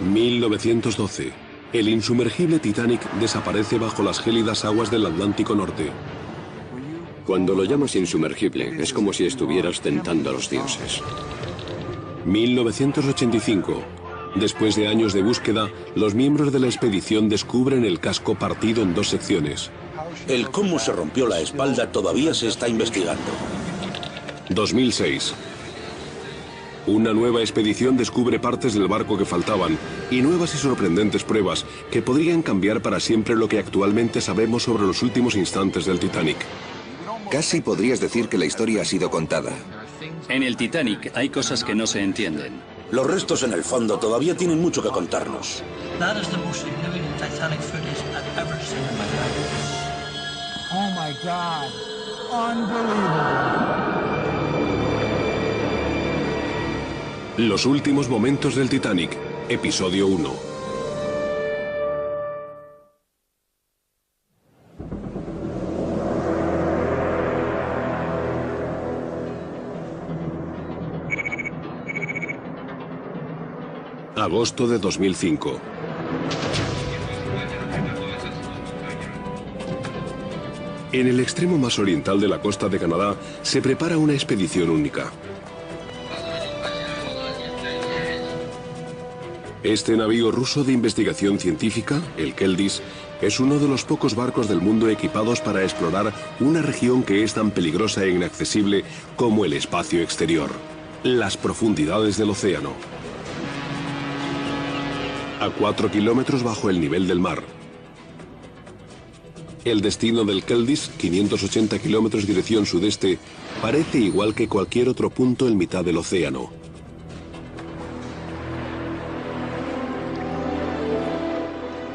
1912. El insumergible Titanic desaparece bajo las gélidas aguas del Atlántico Norte. Cuando lo llamas insumergible, es como si estuvieras tentando a los dioses. 1985. Después de años de búsqueda, los miembros de la expedición descubren el casco partido en dos secciones. El cómo se rompió la espalda todavía se está investigando. 2006. Una nueva expedición descubre partes del barco que faltaban y nuevas y sorprendentes pruebas que podrían cambiar para siempre lo que actualmente sabemos sobre los últimos instantes del Titanic. Casi podrías decir que la historia ha sido contada. En el Titanic hay cosas que no se entienden. Los restos en el fondo todavía tienen mucho que contarnos. That is the most significant Titanic footage I've ever seen in my life. Oh my God. Unbelievable. Los últimos momentos del Titanic, episodio 1. Agosto de 2005. En el extremo más oriental de la costa de Canadá se prepara una expedición única. Este navío ruso de investigación científica, el Keldys, es uno de los pocos barcos del mundo equipados para explorar una región que es tan peligrosa e inaccesible como el espacio exterior, las profundidades del océano. A 4 kilómetros bajo el nivel del mar. El destino del Keldys, 580 kilómetros dirección sudeste, parece igual que cualquier otro punto en mitad del océano.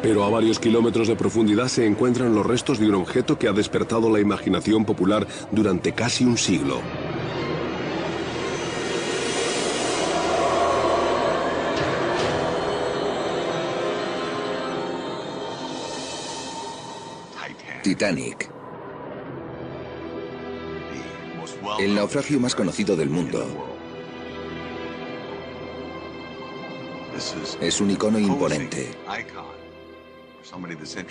Pero a varios kilómetros de profundidad se encuentran los restos de un objeto que ha despertado la imaginación popular durante casi un siglo. Titanic. El naufragio más conocido del mundo. Es un icono imponente.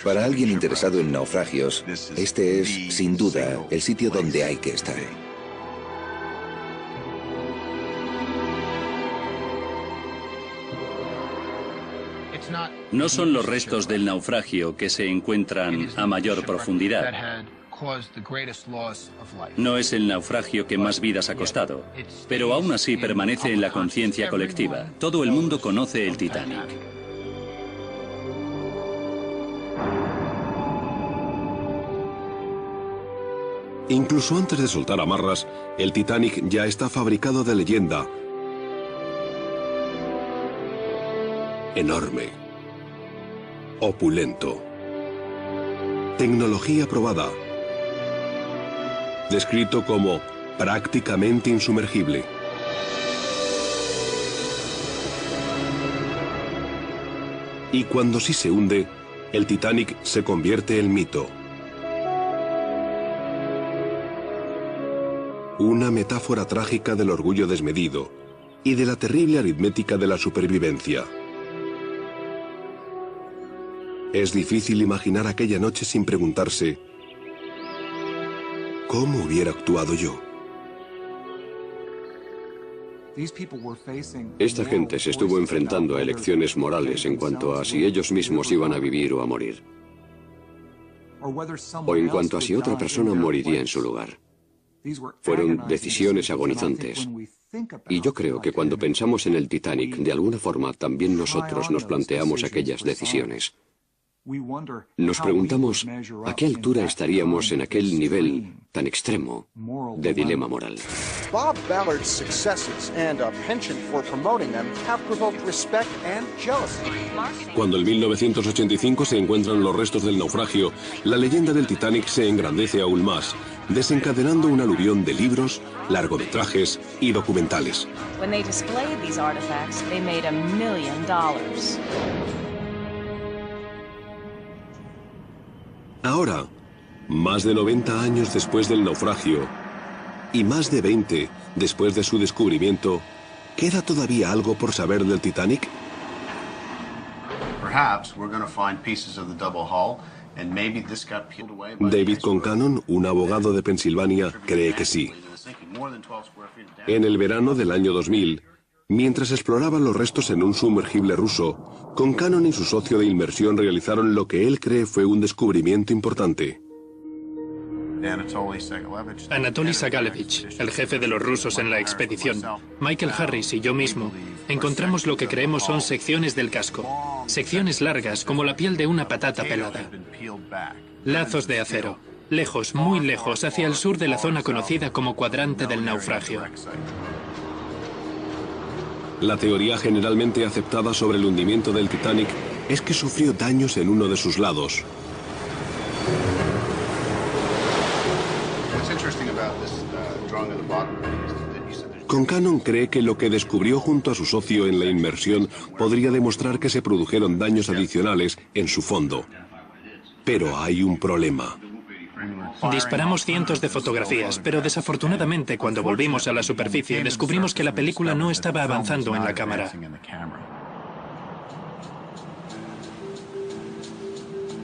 Para alguien interesado en naufragios, este es, sin duda, el sitio donde hay que estar. No son los restos del naufragio que se encuentran a mayor profundidad. No es el naufragio que más vidas ha costado, pero aún así permanece en la conciencia colectiva. Todo el mundo conoce el Titanic. Incluso antes de soltar amarras, el Titanic ya está fabricado de leyenda. Enorme. Opulento. Tecnología probada. Descrito como prácticamente insumergible. Y cuando sí se hunde, el Titanic se convierte en mito. Una metáfora trágica del orgullo desmedido y de la terrible aritmética de la supervivencia. Es difícil imaginar aquella noche sin preguntarse ¿cómo hubiera actuado yo? Esta gente se estuvo enfrentando a elecciones morales en cuanto a si ellos mismos iban a vivir o a morir, o en cuanto a si otra persona moriría en su lugar. Fueron decisiones agonizantes. Y yo creo que cuando pensamos en el Titanic, de alguna forma también nosotros nos planteamos aquellas decisiones. Nos preguntamos a qué altura estaríamos en aquel nivel tan extremo de dilema moral. Bob Ballard's successes and a penchant for promoting them have provoked respect and jealousy. Cuando en 1985 se encuentran los restos del naufragio, la leyenda del Titanic se engrandece aún más, desencadenando un aluvión de libros, largometrajes y documentales. When they displayed these artifacts, they made $1 million. Ahora, más de 90 años después del naufragio y más de 20 después de su descubrimiento, ¿queda todavía algo por saber del Titanic? David Concannon, un abogado de Pensilvania, cree que sí. En el verano del año 2000, mientras exploraban los restos en un sumergible ruso, Concannon y su socio de inmersión realizaron lo que él cree fue un descubrimiento importante. Anatoly Sagalevich, el jefe de los rusos en la expedición, Michael Harris y yo mismo, encontramos lo que creemos son secciones del casco. Secciones largas, como la piel de una patata pelada. Lazos de acero. Lejos, muy lejos, hacia el sur de la zona conocida como cuadrante del naufragio. La teoría generalmente aceptada sobre el hundimiento del Titanic es que sufrió daños en uno de sus lados. Concannon cree que lo que descubrió junto a su socio en la inmersión podría demostrar que se produjeron daños adicionales en su fondo. Pero hay un problema. Disparamos cientos de fotografías, pero desafortunadamente cuando volvimos a la superficie descubrimos que la película no estaba avanzando en la cámara.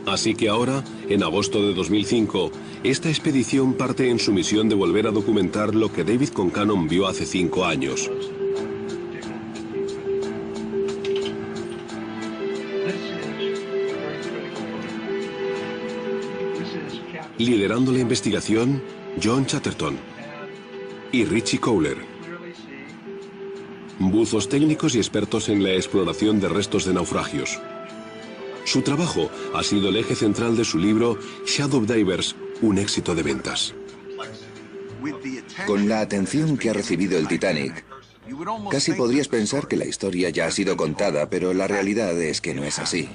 Así que ahora, en agosto de 2005, esta expedición parte en su misión de volver a documentar lo que David Concannon vio hace 5 años. Liderando la investigación, John Chatterton y Richie Kohler, buzos técnicos y expertos en la exploración de restos de naufragios. Su trabajo ha sido el eje central de su libro Shadow Divers, un éxito de ventas. Con la atención que ha recibido el Titanic, casi podrías pensar que la historia ya ha sido contada, pero la realidad es que no es así.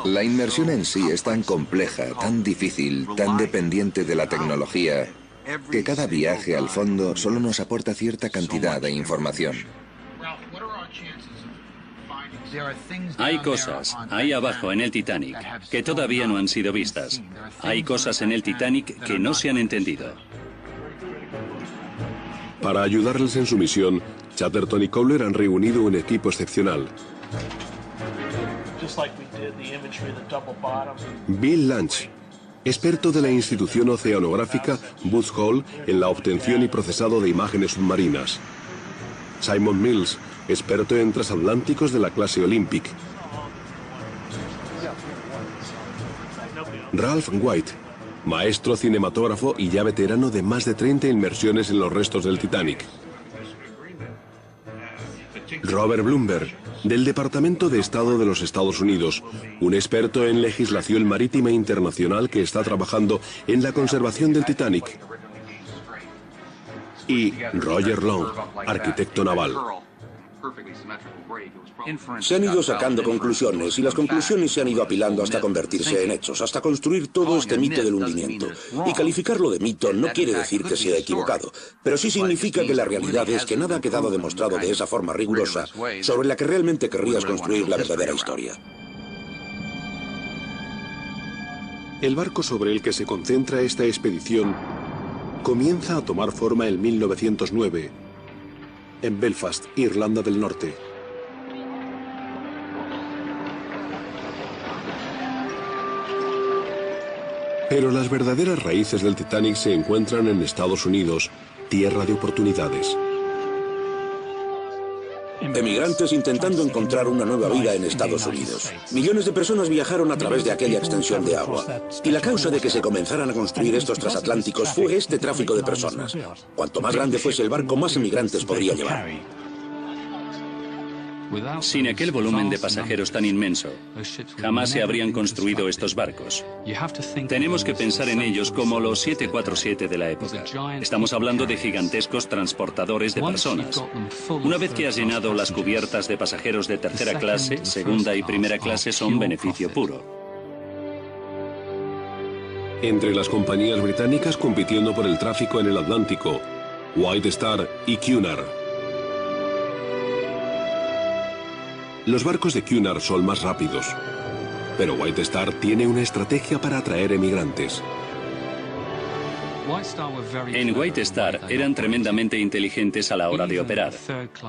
La inmersión en sí es tan compleja, tan difícil, tan dependiente de la tecnología, que cada viaje al fondo solo nos aporta cierta cantidad de información. Hay cosas ahí abajo en el Titanic que todavía no han sido vistas. Hay cosas en el Titanic que no se han entendido. Para ayudarles en su misión, Chatterton y Kohler han reunido un equipo excepcional. Bill Lange, experto de la institución oceanográfica Booth Hall en la obtención y procesado de imágenes submarinas. Simon Mills, experto en transatlánticos de la clase Olympic. Ralph White, maestro cinematógrafo y ya veterano de más de 30 inmersiones en los restos del Titanic. Robert Blumberg, del Departamento de Estado de los Estados Unidos, un experto en legislación marítima internacional que está trabajando en la conservación del Titanic. Y Roger Long, arquitecto naval. Se han ido sacando conclusiones y las conclusiones se han ido apilando hasta convertirse en hechos, hasta construir todo este mito del hundimiento. Y calificarlo de mito no quiere decir que sea equivocado, pero sí significa que la realidad es que nada ha quedado demostrado de esa forma rigurosa sobre la que realmente querrías construir la verdadera historia. El barco sobre el que se concentra esta expedición comienza a tomar forma en 1909, en Belfast, Irlanda del Norte. Pero las verdaderas raíces del Titanic se encuentran en Estados Unidos, tierra de oportunidades. Emigrantes intentando encontrar una nueva vida en Estados Unidos. Millones de personas viajaron a través de aquella extensión de agua. Y la causa de que se comenzaran a construir estos transatlánticos fue este tráfico de personas. Cuanto más grande fuese el barco, más emigrantes podría llevar. Sin aquel volumen de pasajeros tan inmenso, jamás se habrían construido estos barcos. Tenemos que pensar en ellos como los 747 de la época. Estamos hablando de gigantescos transportadores de personas. Una vez que has llenado las cubiertas de pasajeros de tercera clase, segunda y primera clase son beneficio puro. Entre las compañías británicas compitiendo por el tráfico en el Atlántico, White Star y Cunard. Los barcos de Cunard son más rápidos, pero White Star tiene una estrategia para atraer emigrantes. En White Star eran tremendamente inteligentes a la hora de operar.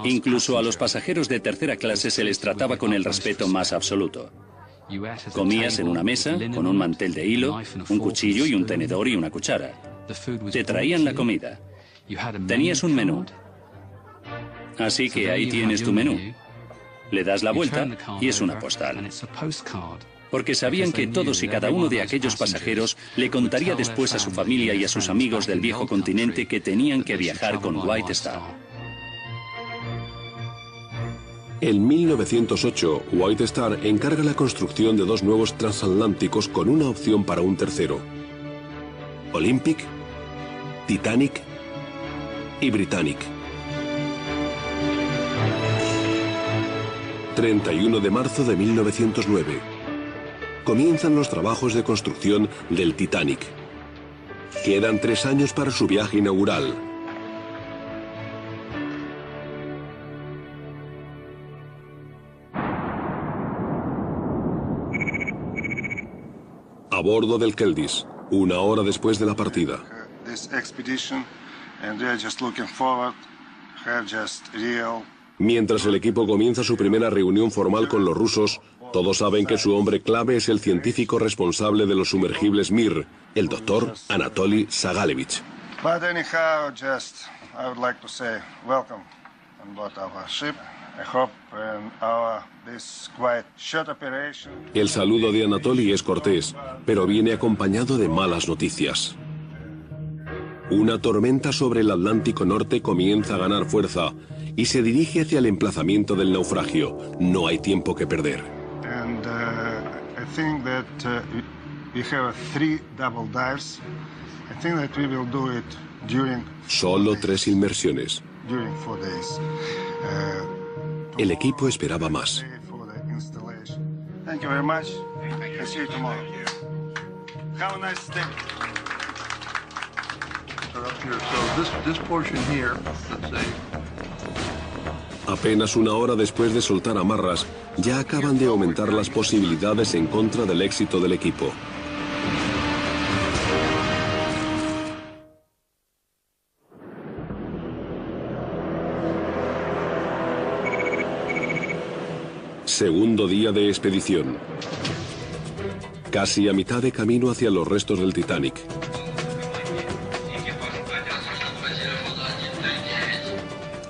Incluso a los pasajeros de tercera clase se les trataba con el respeto más absoluto. Comías en una mesa, con un mantel de hilo, un cuchillo y un tenedor y una cuchara. Te traían la comida. Tenías un menú. Así que ahí tienes tu menú. Le das la vuelta y es una postal. Porque sabían que todos y cada uno de aquellos pasajeros le contaría después a su familia y a sus amigos del viejo continente que tenían que viajar con White Star. En 1908, White Star encarga la construcción de 2 nuevos transatlánticos con una opción para un tercero: Olympic, Titanic y Britannic. 31 de marzo de 1909. Comienzan los trabajos de construcción del Titanic. Quedan 3 años para su viaje inaugural. A bordo del Keldis, 1 hora después de la partida. Mientras el equipo comienza su primera reunión formal con los rusos, todos saben que su hombre clave es el científico responsable de los sumergibles Mir, el doctor Anatoly Sagalevich. El saludo de Anatoly es cortés, pero viene acompañado de malas noticias. Una tormenta sobre el Atlántico Norte comienza a ganar fuerza y se dirige hacia el emplazamiento del naufragio. No hay tiempo que perder. Solo 3 inmersiones. El equipo esperaba más. Apenas 1 hora después de soltar amarras, ya acaban de aumentar las posibilidades en contra del éxito del equipo. Segundo día de expedición. Casi a mitad de camino hacia los restos del Titanic.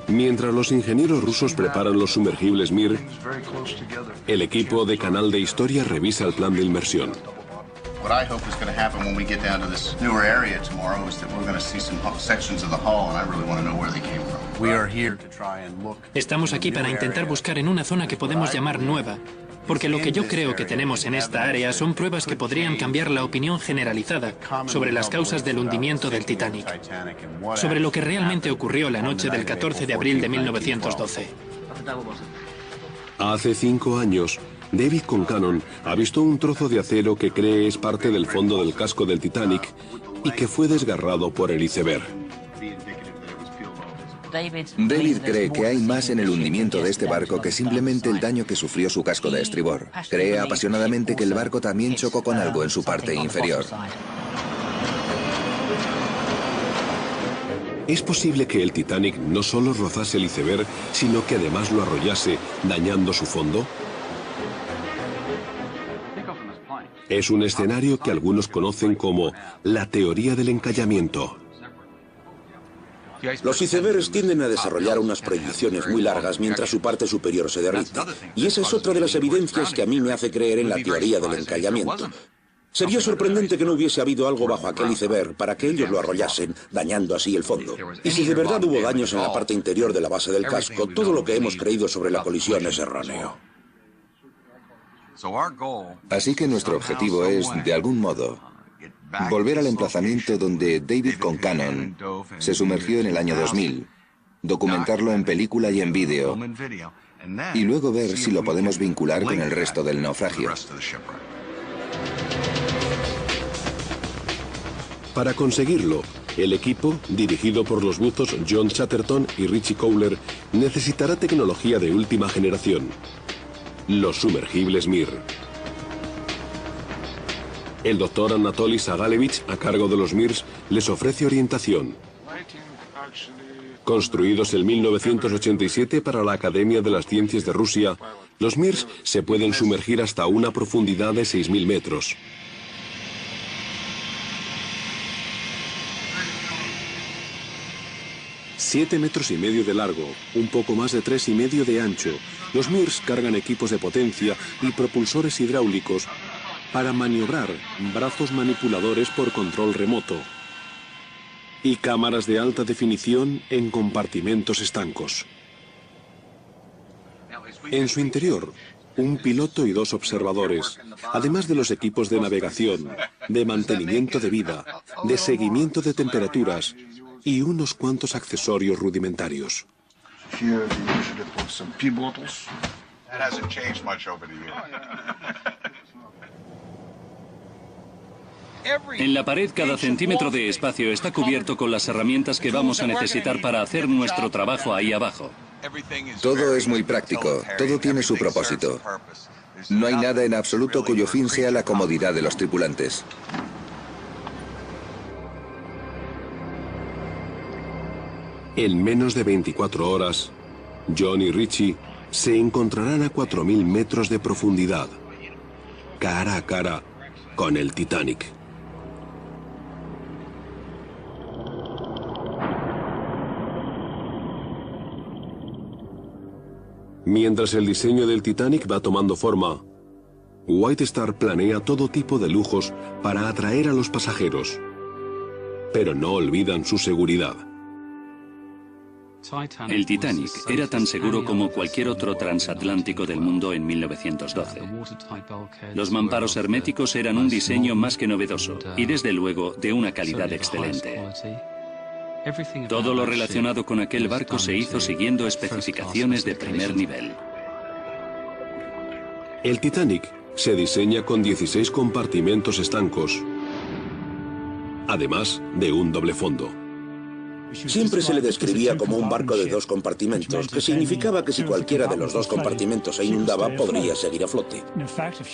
Mientras los ingenieros rusos preparan los sumergibles Mir, el equipo de Canal de Historia revisa el plan de inmersión. Estamos aquí para intentar buscar en una zona que podemos llamar nueva, porque lo que yo creo que tenemos en esta área son pruebas que podrían cambiar la opinión generalizada sobre las causas del hundimiento del Titanic, sobre lo que realmente ocurrió la noche del 14 de abril de 1912. Hace 5 años, David Concannon ha visto un trozo de acero que cree es parte del fondo del casco del Titanic y que fue desgarrado por el iceberg. David cree que hay más en el hundimiento de este barco que simplemente el daño que sufrió su casco de estribor. Cree apasionadamente que el barco también chocó con algo en su parte inferior. ¿Es posible que el Titanic no solo rozase el iceberg, sino que además lo arrollase, dañando su fondo? Es un escenario que algunos conocen como la teoría del encallamiento. Los icebergs tienden a desarrollar unas proyecciones muy largas mientras su parte superior se derrite. Y esa es otra de las evidencias que a mí me hace creer en la teoría del encallamiento. Sería sorprendente que no hubiese habido algo bajo aquel iceberg para que ellos lo arrollasen, dañando así el fondo. Y si de verdad hubo daños en la parte interior de la base del casco, todo lo que hemos creído sobre la colisión es erróneo. Así que nuestro objetivo es, de algún modo, volver al emplazamiento donde David Concannon se sumergió en el año 2000, documentarlo en película y en vídeo, y luego ver si lo podemos vincular con el resto del naufragio. Para conseguirlo, el equipo, dirigido por los buzos John Chatterton y Richie Cowler, necesitará tecnología de última generación: los sumergibles Mir. El doctor Anatoly Sagalevich, a cargo de los Mirs, les ofrece orientación. Construidos en 1987 para la Academia de las Ciencias de Rusia, los Mirs se pueden sumergir hasta una profundidad de 6.000 metros. ...7,5 metros de largo, un poco más de 3,5 de ancho. Los Mirs cargan equipos de potencia y propulsores hidráulicos para maniobrar brazos manipuladores por control remoto y cámaras de alta definición en compartimentos estancos. En su interior, un piloto y 2 observadores, además de los equipos de navegación, de mantenimiento de vida, de seguimiento de temperaturas y unos cuantos accesorios rudimentarios. En la pared, cada centímetro de espacio está cubierto con las herramientas que vamos a necesitar para hacer nuestro trabajo ahí abajo. Todo es muy práctico, todo tiene su propósito. No hay nada en absoluto cuyo fin sea la comodidad de los tripulantes. En menos de 24 horas, John y Richie se encontrarán a 4.000 metros de profundidad, cara a cara con el Titanic. Mientras el diseño del Titanic va tomando forma, White Star planea todo tipo de lujos para atraer a los pasajeros, pero no olvidan su seguridad. El Titanic era tan seguro como cualquier otro transatlántico del mundo en 1912. Los mamparos herméticos eran un diseño más que novedoso y desde luego de una calidad excelente. Todo lo relacionado con aquel barco se hizo siguiendo especificaciones de primer nivel. El Titanic se diseña con 16 compartimentos estancos, además de un doble fondo. Siempre se le describía como un barco de 2 compartimentos, que significaba que si cualquiera de los 2 compartimentos se inundaba, podría seguir a flote.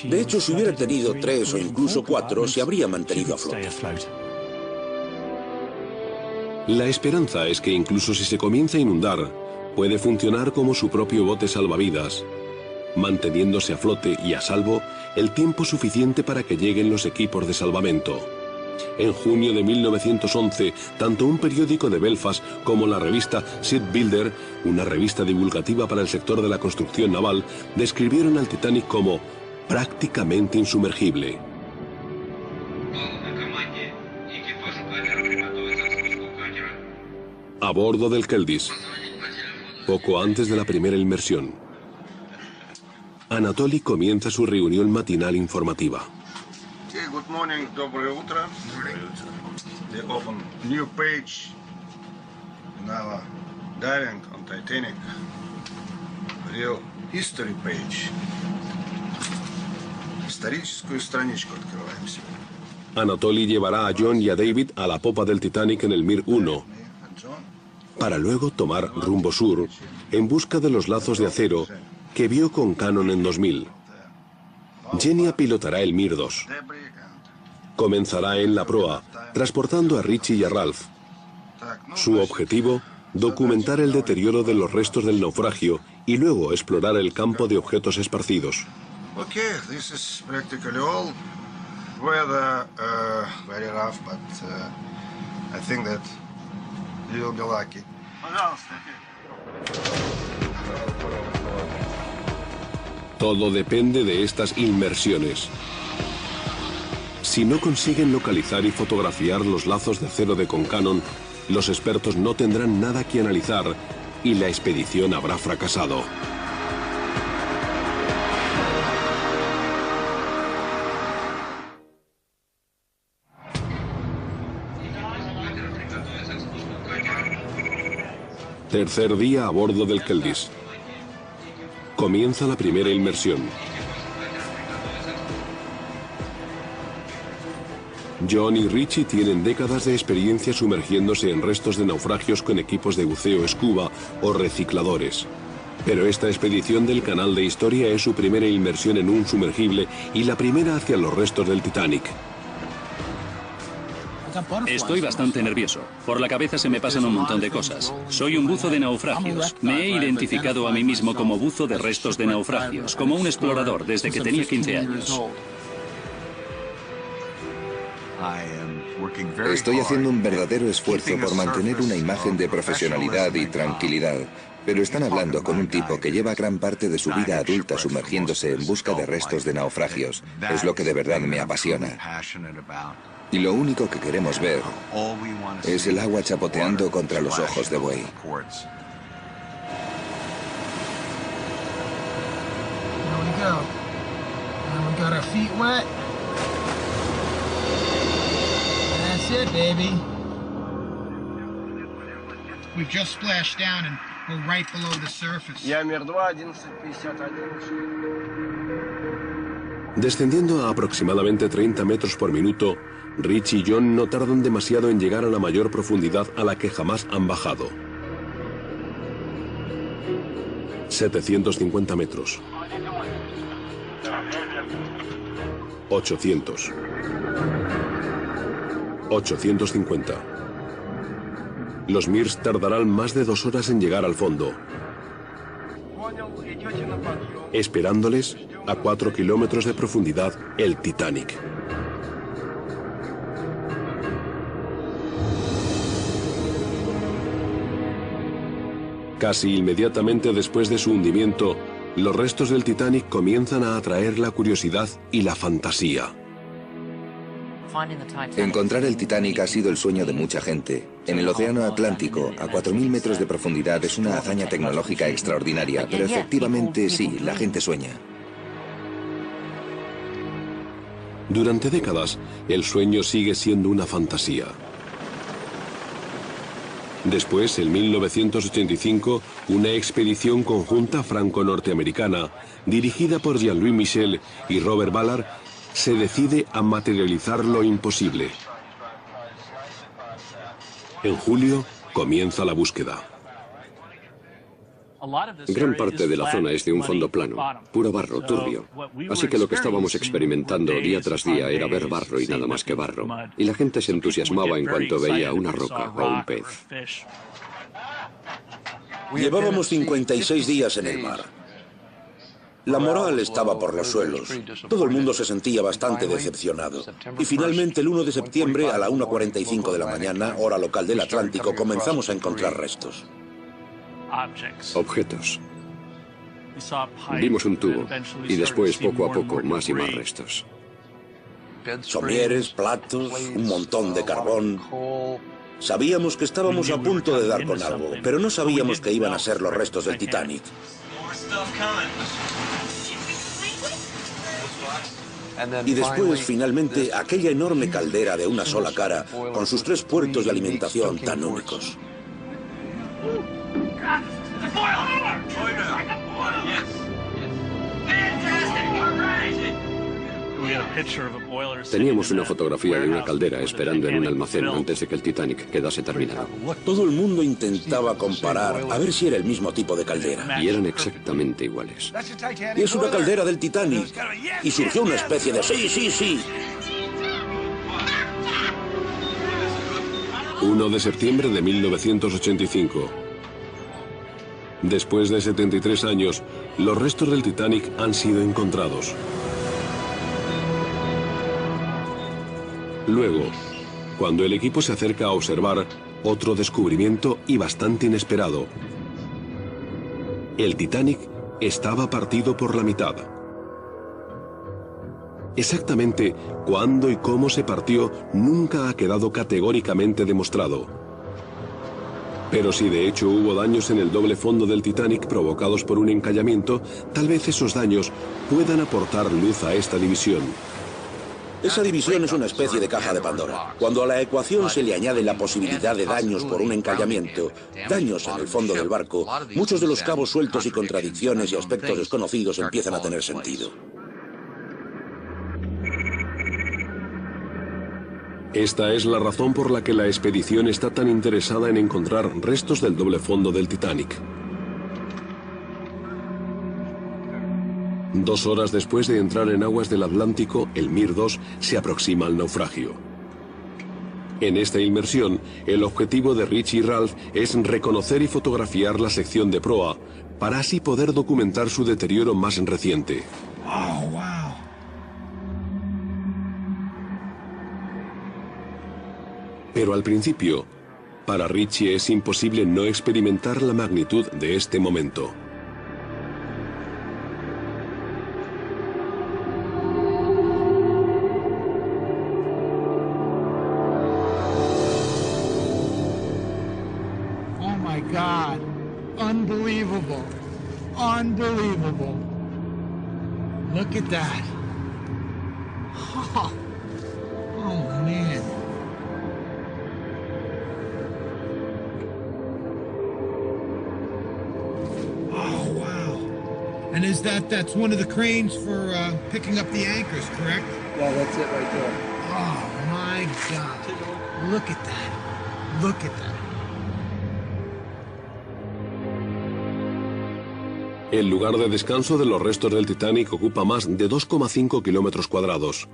De hecho, si hubiera tenido 3 o incluso 4, se habría mantenido a flote. La esperanza es que incluso si se comienza a inundar, puede funcionar como su propio bote salvavidas, manteniéndose a flote y a salvo el tiempo suficiente para que lleguen los equipos de salvamento. En junio de 1911, tanto un periódico de Belfast como la revista Shipbuilder, una revista divulgativa para el sector de la construcción naval, describieron al Titanic como prácticamente insumergible. A bordo del Keldis, poco antes de la primera inmersión, Anatoly comienza su reunión matinal informativa. Good morning, доброе утро. We open new page in our diving on Titanic. Real history page. Историческую страничку открываем сегодня. Anatoly llevará a John y a David a la popa del Titanic en el Mir 1, para luego tomar rumbo sur en busca de los lazos de acero que vio con Cannon en 2000. Genia pilotará el Mir 2. Comenzará en la proa, transportando a Richie y a Ralph. Su objetivo, documentar el deterioro de los restos del naufragio y luego explorar el campo de objetos esparcidos. Okay, this is practically all. Weather very rough, but I think that you will be lucky. Todo depende de estas inmersiones. Si no consiguen localizar y fotografiar los lazos de acero de Concannon, los expertos no tendrán nada que analizar y la expedición habrá fracasado. Tercer día a bordo del Keldis. Comienza la primera inmersión. John y Richie tienen décadas de experiencia sumergiéndose en restos de naufragios con equipos de buceo scuba o recicladores. Pero esta expedición del canal de historia es su primera inmersión en un sumergible y la primera hacia los restos del Titanic. Estoy bastante nervioso. Por la cabeza se me pasan un montón de cosas. Soy un buzo de naufragios. Me he identificado a mí mismo como buzo de restos de naufragios, como un explorador desde que tenía 15 años. Estoy haciendo un verdadero esfuerzo por mantener una imagen de profesionalidad y tranquilidad, pero están hablando con un tipo que lleva gran parte de su vida adulta sumergiéndose en busca de restos de naufragios. Es lo que de verdad me apasiona. Y lo único que queremos ver es el agua chapoteando contra los ojos de buey. That's it, baby. We've just splashed down and we're right below the surface. Ямер 2, 11:51. Descendiendo a aproximadamente 30 metros por minuto, Rich y John no tardan demasiado en llegar a la mayor profundidad a la que jamás han bajado. 750 metros. 800. 850. Los Mirs tardarán más de 2 horas en llegar al fondo. Esperándoles, a 4 kilómetros de profundidad, el Titanic. Casi inmediatamente después de su hundimiento, los restos del Titanic comienzan a atraer la curiosidad y la fantasía. Encontrar el Titanic ha sido el sueño de mucha gente. En el Océano Atlántico, a 4.000 metros de profundidad, es una hazaña tecnológica extraordinaria, pero efectivamente sí, la gente sueña. Durante décadas, el sueño sigue siendo una fantasía. Después, en 1985, una expedición conjunta franco-norteamericana, dirigida por Jean-Louis Michel y Robert Ballard, se decide a materializar lo imposible. En julio, comienza la búsqueda. Gran parte de la zona es de un fondo plano, puro barro, turbio. Así que lo que estábamos experimentando día tras día era ver barro y nada más que barro. Y la gente se entusiasmaba en cuanto veía una roca o un pez. Llevábamos 56 días en el mar. La moral estaba por los suelos. Todo el mundo se sentía bastante decepcionado. Y finalmente, el 1 de septiembre, a la 1:45 de la mañana, hora local del Atlántico, comenzamos a encontrar restos. Objetos. Vimos un tubo y después, poco a poco, más y más restos. Somieres, platos, un montón de carbón. Sabíamos que estábamos a punto de dar con algo, pero no sabíamos que iban a ser los restos del Titanic. Y después, finalmente, aquella enorme caldera de una sola cara, con sus 3 puertos de alimentación tan únicos. Teníamos una fotografía de una caldera esperando en un almacén antes de que el Titanic quedase terminado. Todo el mundo intentaba comparar, a ver si era el mismo tipo de caldera. Y eran exactamente iguales. Y es una caldera del Titanic. Y surgió una especie de sí, sí, sí. 1 de septiembre de 1985. Después de 73 años, los restos del Titanic han sido encontrados. Luego, cuando el equipo se acerca a observar, otro descubrimiento y bastante inesperado. El Titanic estaba partido por la mitad. Exactamente cuándo y cómo se partió nunca ha quedado categóricamente demostrado. Pero si de hecho hubo daños en el doble fondo del Titanic provocados por un encallamiento, tal vez esos daños puedan aportar luz a esta división. Esa división es una especie de caja de Pandora. Cuando a la ecuación se le añade la posibilidad de daños por un encallamiento, daños en el fondo del barco, muchos de los cabos sueltos y contradicciones y aspectos desconocidos empiezan a tener sentido. Esta es la razón por la que la expedición está tan interesada en encontrar restos del doble fondo del Titanic. 2 horas después de entrar en aguas del Atlántico, el Mir 2 se aproxima al naufragio. En esta inmersión, el objetivo de Rich y Ralph es reconocer y fotografiar la sección de proa, para así poder documentar su deterioro más reciente. Oh, wow. Pero al principio, para Richie es imposible no experimentar la magnitud de este momento. Oh my God. Unbelievable. Unbelievable. Look at that. Oh, oh man. Oh, wow. And that's one of the cranes for picking up the anchors, correct? Yeah, that's it right there. Oh my God. Look at that. Look at that. El lugar de descanso de los restos del Titanic ocupa más de 2,5 kilómetros cuadrados.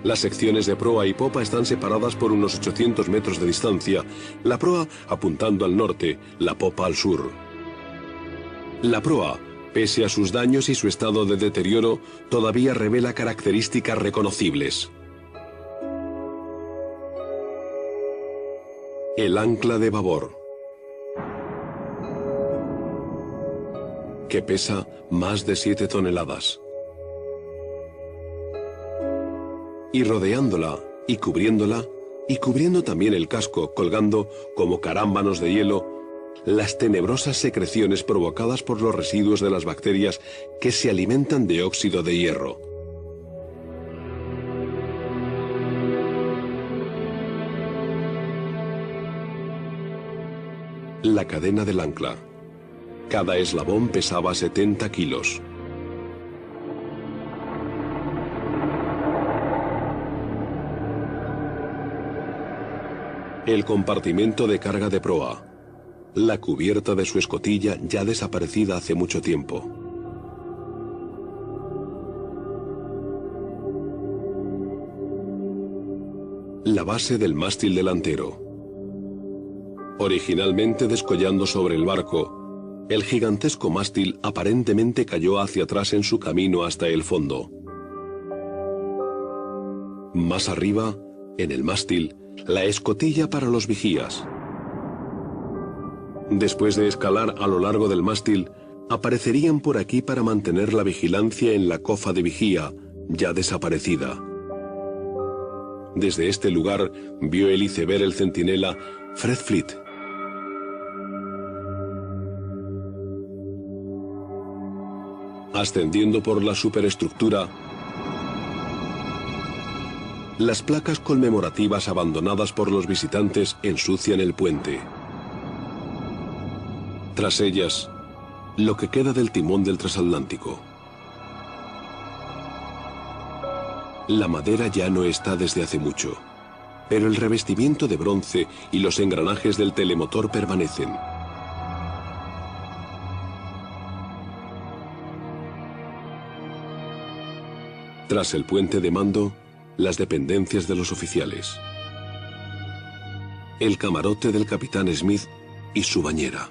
Las secciones de proa y popa están separadas por unos 800 metros de distancia, la proa apuntando al norte, la popa al sur. La proa, pese a sus daños y su estado de deterioro, todavía revela características reconocibles. El ancla de babor, que pesa más de 7 toneladas. Y rodeándola, y cubriéndola, y cubriendo también el casco, colgando, como carámbanos de hielo, las tenebrosas secreciones provocadas por los residuos de las bacterias que se alimentan de óxido de hierro. La cadena del ancla. Cada eslabón pesaba 70 kilos. El compartimento de carga de proa. La cubierta de su escotilla ya desaparecida hace mucho tiempo. La base del mástil delantero. Originalmente descollando sobre el barco, el gigantesco mástil aparentemente cayó hacia atrás en su camino hasta el fondo. Más arriba, en el mástil, la escotilla para los vigías. Después de escalar a lo largo del mástil, aparecerían por aquí para mantener la vigilancia en la cofa de vigía, ya desaparecida. Desde este lugar vio el iceberg el centinela Fred Fleet. Ascendiendo por la superestructura, las placas conmemorativas abandonadas por los visitantes ensucian el puente. Tras ellas, lo que queda del timón del transatlántico. La madera ya no está desde hace mucho, pero el revestimiento de bronce y los engranajes del telemotor permanecen. Tras el puente de mando, las dependencias de los oficiales. El camarote del capitán Smith y su bañera.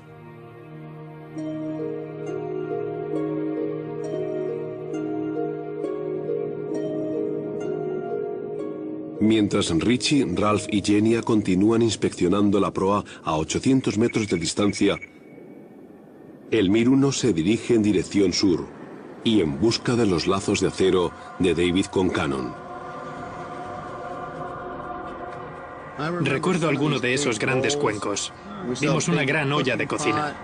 Mientras Richie, Ralph y Genia continúan inspeccionando la proa a 800 metros de distancia, el Mir 1 se dirige en dirección sur y en busca de los lazos de acero de David Concannon. Recuerdo alguno de esos grandes cuencos. Vimos una gran olla de cocina.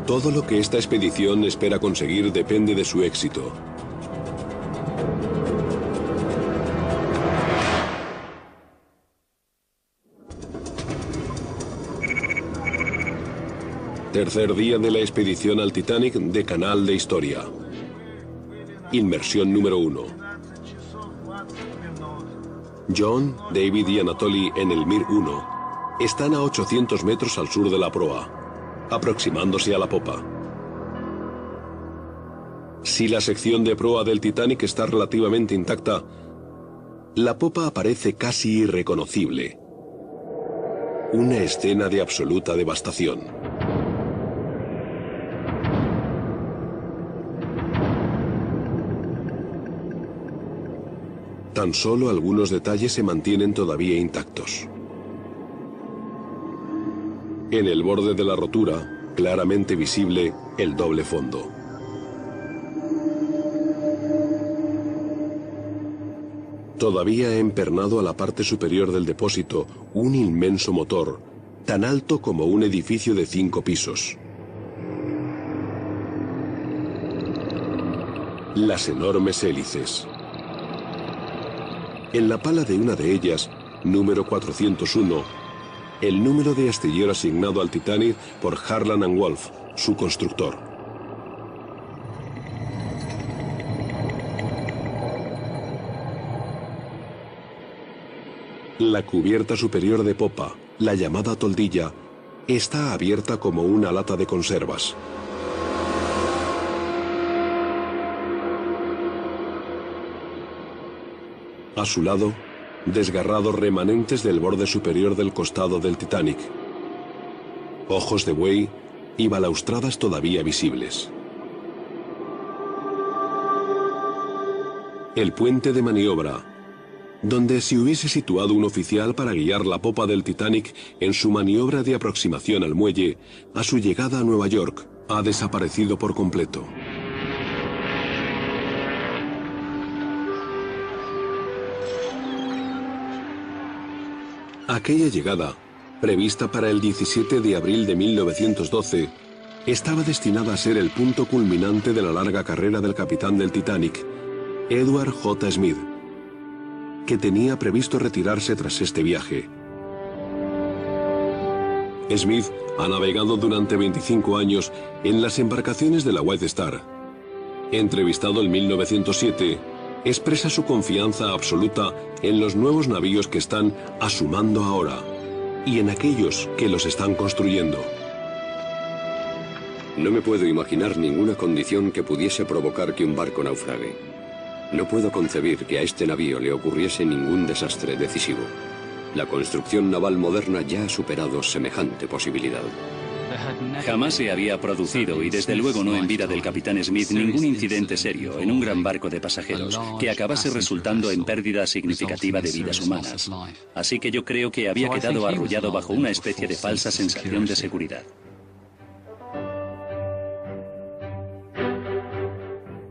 Todo lo que esta expedición espera conseguir depende de su éxito. Tercer día de la expedición al Titanic de Canal de Historia. Inmersión número 1. John, David y Anatoly en el Mir 1 están a 800 metros al sur de la proa, aproximándose a la popa. Si la sección de proa del Titanic está relativamente intacta, La popa aparece casi irreconocible. Una escena de absoluta devastación. Tan solo algunos detalles se mantienen todavía intactos. En el borde de la rotura, claramente visible, el doble fondo. Todavía empernado a la parte superior del depósito, un inmenso motor, tan alto como un edificio de 5 pisos. Las enormes hélices. En la pala de una de ellas, número 401, el número de astillero asignado al Titanic por Harland & Wolff, su constructor. La cubierta superior de popa, la llamada toldilla, está abierta como una lata de conservas. A su lado, desgarrados remanentes del borde superior del costado del Titanic. Ojos de buey y balaustradas todavía visibles. El puente de maniobra, donde se hubiese situado un oficial para guiar la popa del Titanic en su maniobra de aproximación al muelle, a su llegada a Nueva York, ha desaparecido por completo. Aquella llegada, prevista para el 17 de abril de 1912, estaba destinada a ser el punto culminante de la larga carrera del capitán del Titanic, Edward J. Smith, que tenía previsto retirarse tras este viaje. Smith ha navegado durante 25 años en las embarcaciones de la White Star. Entrevistado en 1907, expresa su confianza absoluta en los nuevos navíos que están asumando ahora y en aquellos que los están construyendo. No me puedo imaginar ninguna condición que pudiese provocar que un barco naufrague. No puedo concebir que a este navío le ocurriese ningún desastre decisivo. La construcción naval moderna ya ha superado semejante posibilidad. Jamás se había producido, y desde luego no en vida del capitán Smith, ningún incidente serio en un gran barco de pasajeros que acabase resultando en pérdida significativa de vidas humanas. Así que yo creo que había quedado arrullado bajo una especie de falsa sensación de seguridad.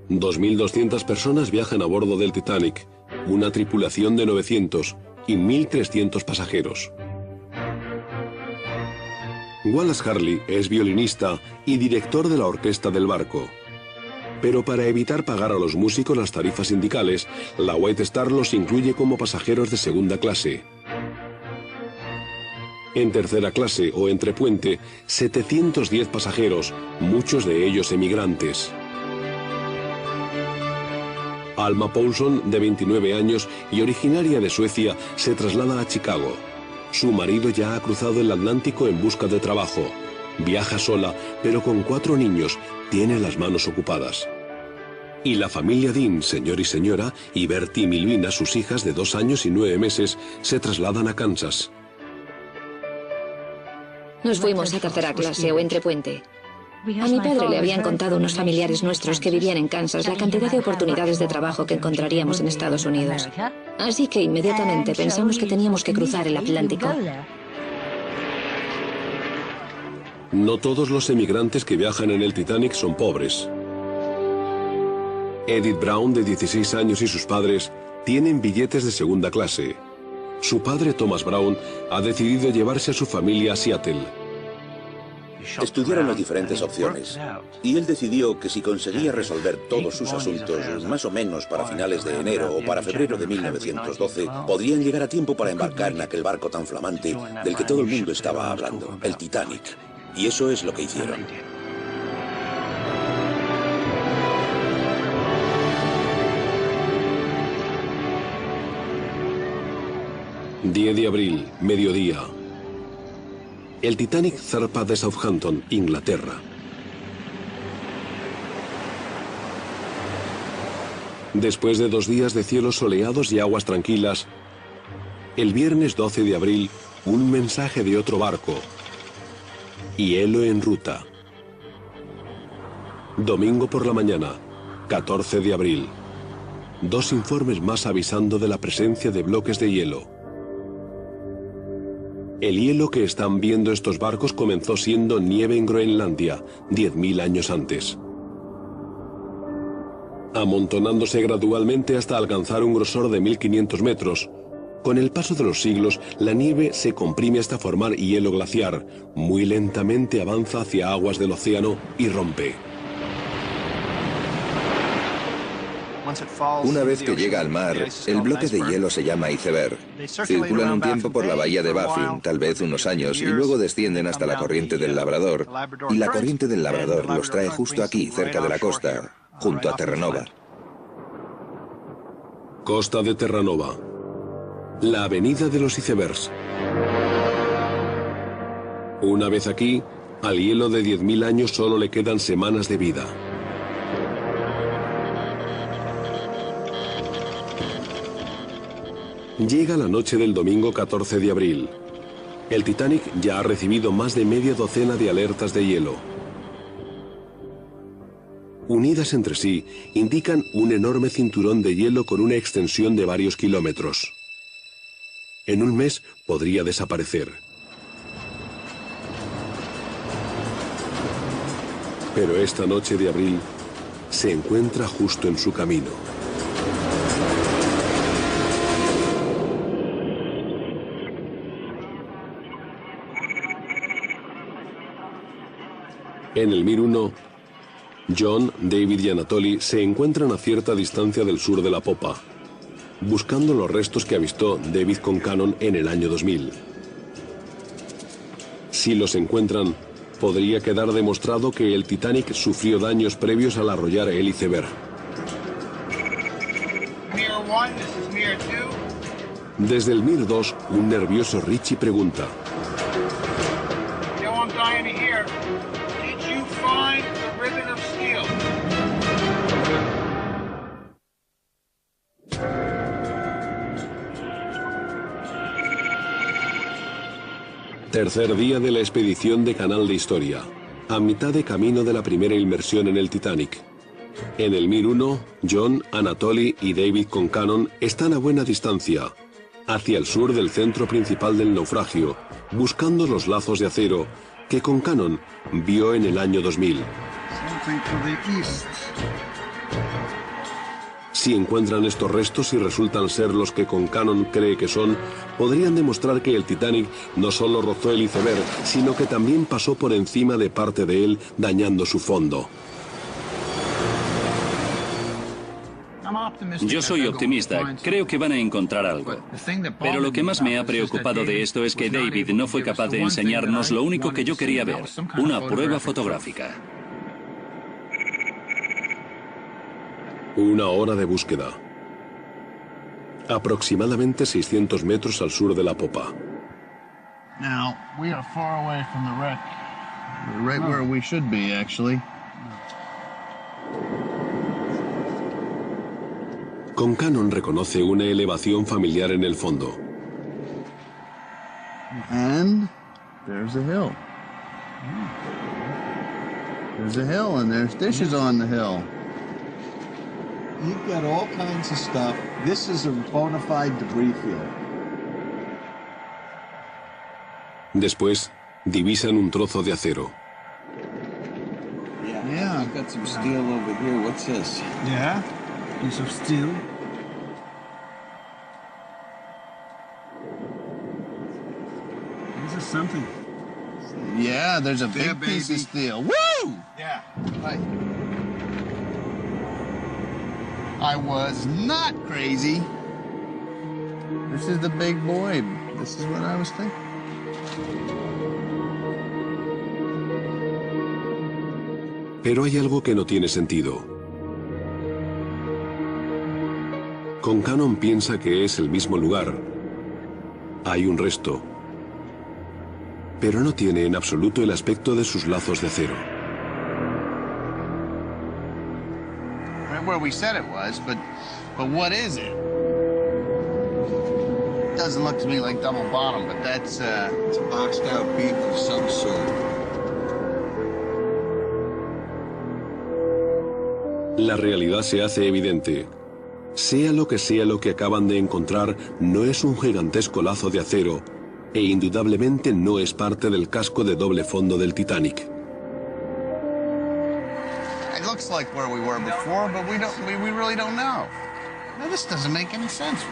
2.200 personas viajan a bordo del Titanic, una tripulación de 900 y 1.300 pasajeros. Wallace Harley es violinista y director de la orquesta del barco. Pero para evitar pagar a los músicos las tarifas sindicales, la White Star los incluye como pasajeros de segunda clase. En tercera clase o entre puente, 710 pasajeros, muchos de ellos emigrantes. Alma Paulson, de 29 años y originaria de Suecia, se traslada a Chicago. Su marido ya ha cruzado el Atlántico en busca de trabajo. Viaja sola, pero con 4 niños, tiene las manos ocupadas. Y la familia Dean, señor y señora, y Bertie y Milvina, sus hijas de 2 años y 9 meses, se trasladan a Kansas. Nos fuimos a tercera clase o entre puente. A mi padre le habían contado unos familiares nuestros que vivían en Kansas la cantidad de oportunidades de trabajo que encontraríamos en Estados Unidos. Así que inmediatamente pensamos que teníamos que cruzar el Atlántico. No todos los emigrantes que viajan en el Titanic son pobres. Edith Brown, de 16 años, y sus padres tienen billetes de segunda clase. Su padre, Thomas Brown, ha decidido llevarse a su familia a Seattle. Estudiaron las diferentes opciones y él decidió que si conseguía resolver todos sus asuntos más o menos para finales de enero o para febrero de 1912, podrían llegar a tiempo para embarcar en aquel barco tan flamante del que todo el mundo estaba hablando, el Titanic. Y eso es lo que hicieron. ...10 de abril, mediodía. El Titanic zarpa de Southampton, Inglaterra. Después de 2 días de cielos soleados y aguas tranquilas, el viernes 12 de abril, un mensaje de otro barco. Hielo en ruta. Domingo por la mañana, 14 de abril. 2 informes más avisando de la presencia de bloques de hielo. El hielo que están viendo estos barcos comenzó siendo nieve en Groenlandia, 10.000 años antes, amontonándose gradualmente hasta alcanzar un grosor de 1.500 metros. Con el paso de los siglos, la nieve se comprime hasta formar hielo glaciar. Muy lentamente avanza hacia aguas del océano y rompe. Una vez que llega al mar, el bloque de hielo se llama iceberg. Circulan un tiempo por la bahía de Baffin, tal vez unos años, y luego descienden hasta la corriente del Labrador. Y la corriente del Labrador los trae justo aquí, cerca de la costa, junto a Terranova. Costa de Terranova. La avenida de los icebergs. Una vez aquí, al hielo de 10.000 años solo le quedan semanas de vida. Llega la noche del domingo 14 de abril. El Titanic ya ha recibido más de media docena de alertas de hielo. Unidas entre sí, indican un enorme cinturón de hielo con una extensión de varios kilómetros. En un mes podría desaparecer. Pero esta noche de abril se encuentra justo en su camino. En el Mir 1, John, David y Anatoly se encuentran a cierta distancia del sur de la popa, buscando los restos que avistó David Concannon en el año 2000. Si los encuentran, podría quedar demostrado que el Titanic sufrió daños previos al arrollar el iceberg. Desde el Mir 2, un nervioso Richie pregunta: Tercer día de la expedición de Canal de Historia, a mitad de camino de la primera inmersión en el Titanic. En el Mir 1, John, Anatoly y David Concannon están a buena distancia, hacia el sur del centro principal del naufragio, buscando los lazos de acero que Concannon vio en el año 2000. Si encuentran estos restos y resultan ser los que Concannon cree que son, podrían demostrar que el Titanic no solo rozó el iceberg, sino que también pasó por encima de parte de él, dañando su fondo. Yo soy optimista, creo que van a encontrar algo. Pero lo que más me ha preocupado de esto es que David no fue capaz de enseñarnos lo único que yo quería ver, una prueba fotográfica. 1 hora de búsqueda. Aproximadamente 600 metros al sur de la popa. Now, we are far away from the wreck. We're right where we should be, actually. Concannon reconoce una elevación familiar en el fondo. And there's a hill. There's a hill and there's dishes on the hill. You've got all kinds of stuff. This is a bona fide debris field. Después, divisan un trozo de acero. Yeah, I've got some steel over here. What's this? Yeah, piece of steel. This is something. Yeah, there's a big piece of steel. Woo! Yeah, right. I was not crazy. This is the big boy. This is what I was thinking. Pero hay algo que no tiene sentido. Concannon piensa que es el mismo lugar. Hay un resto. Pero no tiene en absoluto el aspecto de sus lazos de acero. where we said it was, but what is it? Doesn't look to me like double bottom, but that's it's a boxed out beak of some sort. La realidad se hace evidente. Sea lo que acaban de encontrar, no es un gigantesco lazo de acero, e indudablemente no es parte del casco de doble fondo del Titanic. It looks like where we were before, but we really don't know. Now, this doesn't make any sense.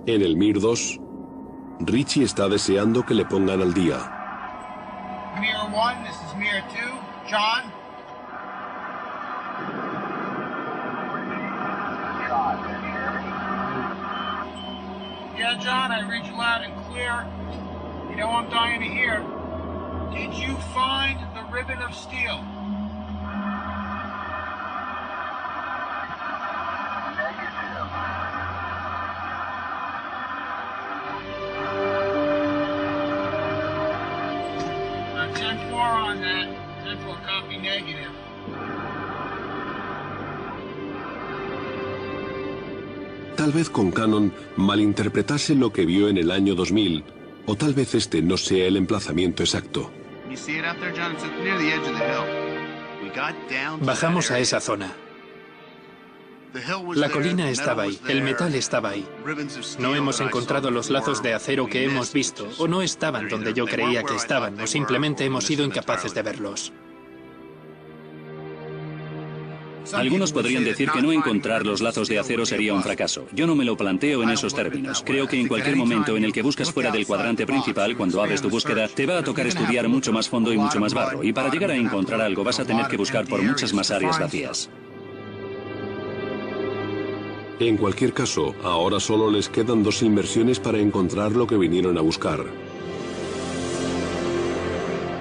En el Mir 2, Richie está deseando que le pongan al día. Mir 1, this is Mir 2. John? Yeah, John, I read you loud and clear. You know I'm dying to hear. Did you find the ribbon of steel? On that, 10-4 copy negative. Tal vez Concannon malinterpretase lo que vio en el año 2000, o tal vez este no sea el emplazamiento exacto. Bajamos a esa zona. La colina estaba ahí, el metal estaba ahí. No hemos encontrado los lazos de acero que hemos visto, o no estaban donde yo creía que estaban, o simplemente hemos sido incapaces de verlos. Algunos podrían decir que no encontrar los lazos de acero sería un fracaso. Yo no me lo planteo en esos términos. Creo que en cualquier momento en el que buscas fuera del cuadrante principal, cuando abres tu búsqueda, te va a tocar estudiar mucho más fondo y mucho más barro. Y para llegar a encontrar algo vas a tener que buscar por muchas más áreas vacías. En cualquier caso, ahora solo les quedan 2 inmersiones para encontrar lo que vinieron a buscar.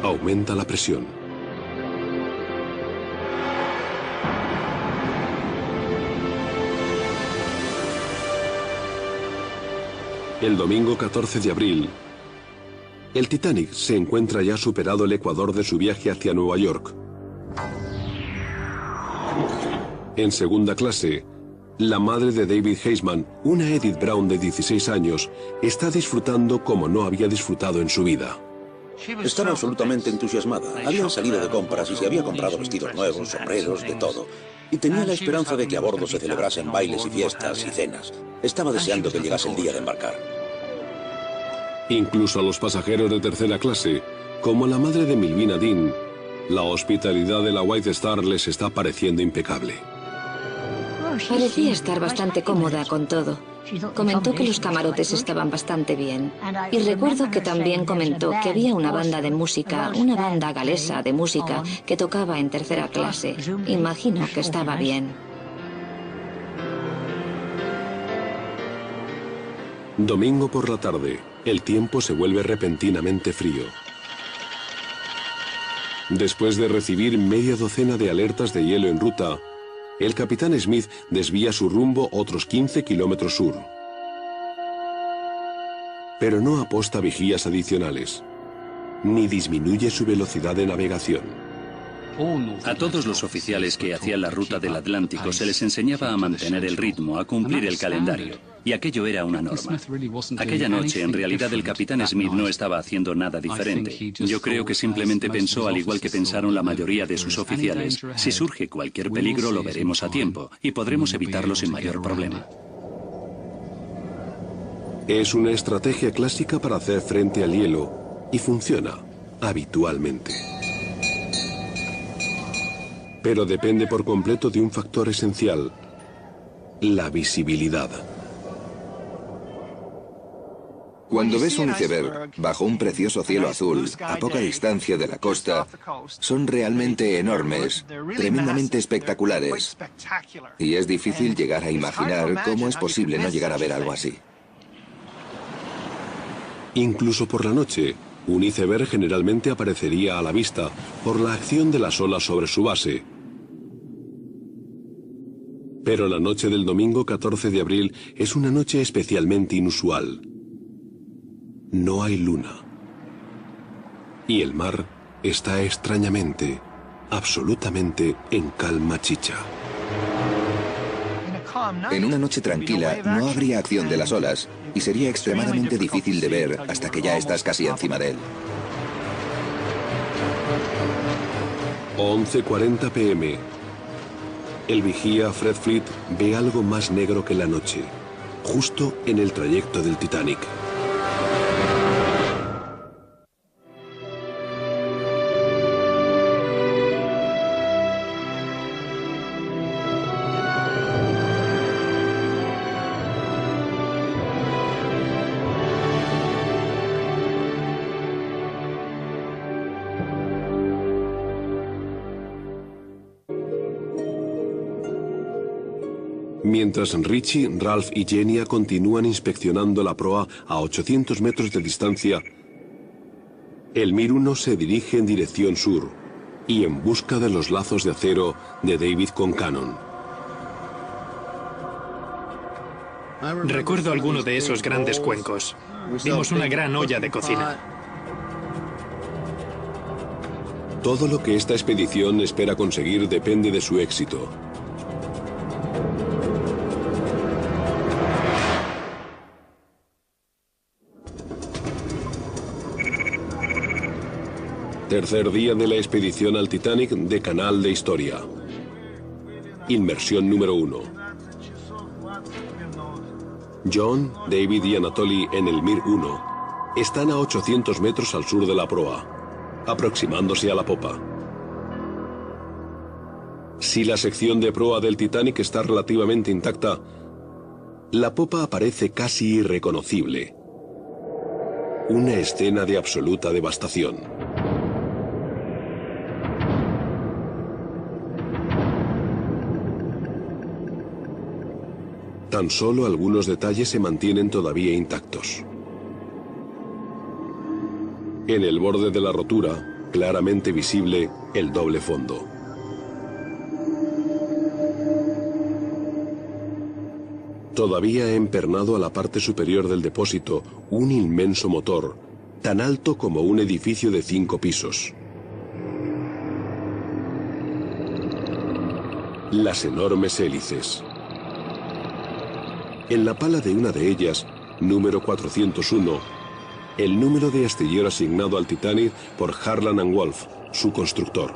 Aumenta la presión. El domingo 14 de abril, el Titanic se encuentra ya superado el ecuador de su viaje hacia Nueva York. En segunda clase, la madre de David Heisman, una Edith Brown de 16 años, está disfrutando como no había disfrutado en su vida. Estaba absolutamente entusiasmada. Habían salido de compras y se había comprado vestidos nuevos, sombreros, de todo. Y tenía la esperanza de que a bordo se celebrasen bailes y fiestas y cenas. Estaba deseando que llegase el día de embarcar. Incluso a los pasajeros de tercera clase, como a la madre de Milvina Dean, la hospitalidad de la White Star les está pareciendo impecable. Parecía estar bastante cómoda con todo. Comentó que los camarotes estaban bastante bien. Y recuerdo que también comentó que había una banda de música, una banda galesa de música, que tocaba en tercera clase. Imagino que estaba bien. Domingo por la tarde, el tiempo se vuelve repentinamente frío. Después de recibir media docena de alertas de hielo en ruta, el capitán Smith desvía su rumbo otros 15 kilómetros sur. Pero no aposta vigías adicionales, ni disminuye su velocidad de navegación. A todos los oficiales que hacían la ruta del Atlántico se les enseñaba a mantener el ritmo, a cumplir el calendario. Y aquello era una norma. Aquella noche, en realidad, el capitán Smith no estaba haciendo nada diferente. Yo creo que simplemente pensó, al igual que pensaron la mayoría de sus oficiales, si surge cualquier peligro lo veremos a tiempo y podremos evitarlo sin mayor problema. Es una estrategia clásica para hacer frente al hielo y funciona habitualmente. Pero depende por completo de un factor esencial: la visibilidad. Cuando ves un iceberg bajo un precioso cielo azul, a poca distancia de la costa, son realmente enormes, tremendamente espectaculares. Y es difícil llegar a imaginar cómo es posible no llegar a ver algo así. Incluso por la noche, un iceberg generalmente aparecería a la vista por la acción de las olas sobre su base. Pero la noche del domingo 14 de abril es una noche especialmente inusual. no hay luna. Y el mar está extrañamente, absolutamente en calma chicha. En una noche tranquila no habría acción de las olas y sería extremadamente difícil de ver hasta que ya estás casi encima de él. 11:40 p.m. El vigía Fred Fleet ve algo más negro que la noche, justo en el trayecto del Titanic. Mientras Richie, Ralph y Jenia continúan inspeccionando la proa a 800 metros de distancia, el Mir 1 se dirige en dirección sur y en busca de los lazos de acero de David Concannon. Recuerdo alguno de esos grandes cuencos. Vimos una gran olla de cocina. Todo lo que esta expedición espera conseguir depende de su éxito. Tercer día de la expedición al Titanic de Canal de Historia. Inmersión número 1. John, David y Anatoly en el Mir 1 están a 800 metros al sur de la proa, aproximándose a la popa. Si la sección de proa del Titanic está relativamente intacta, la popa aparece casi irreconocible. Una escena de absoluta devastación. Tan solo algunos detalles se mantienen todavía intactos. En el borde de la rotura, claramente visible, el doble fondo. Todavía empernado a la parte superior del depósito, un inmenso motor, tan alto como un edificio de 5 pisos. Las enormes hélices. En la pala de una de ellas, número 401, el número de astillero asignado al Titanic por Harland & Wolff, su constructor.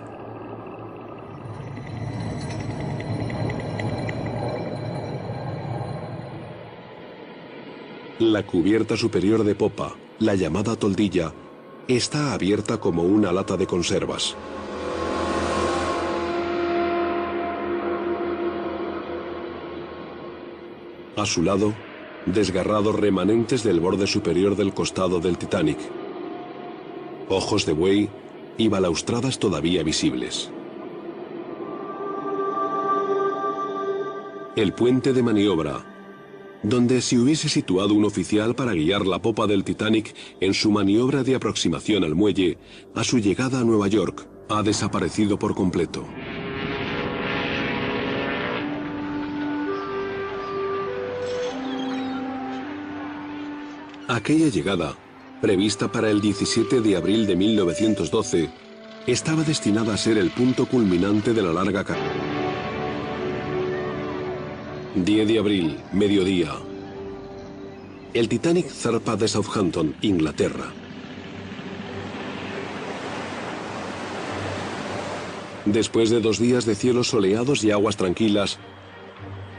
La cubierta superior de popa, la llamada toldilla, está abierta como una lata de conservas. A su lado, desgarrados remanentes del borde superior del costado del Titanic. Ojos de buey y balaustradas todavía visibles. El puente de maniobra, donde se hubiese situado un oficial para guiar la popa del Titanic en su maniobra de aproximación al muelle, a su llegada a Nueva York, ha desaparecido por completo. Aquella llegada, prevista para el 17 de abril de 1912, estaba destinada a ser el punto culminante de la larga carrera. 10 de abril, mediodía. El Titanic zarpa de Southampton, Inglaterra. Después de 2 días de cielos soleados y aguas tranquilas,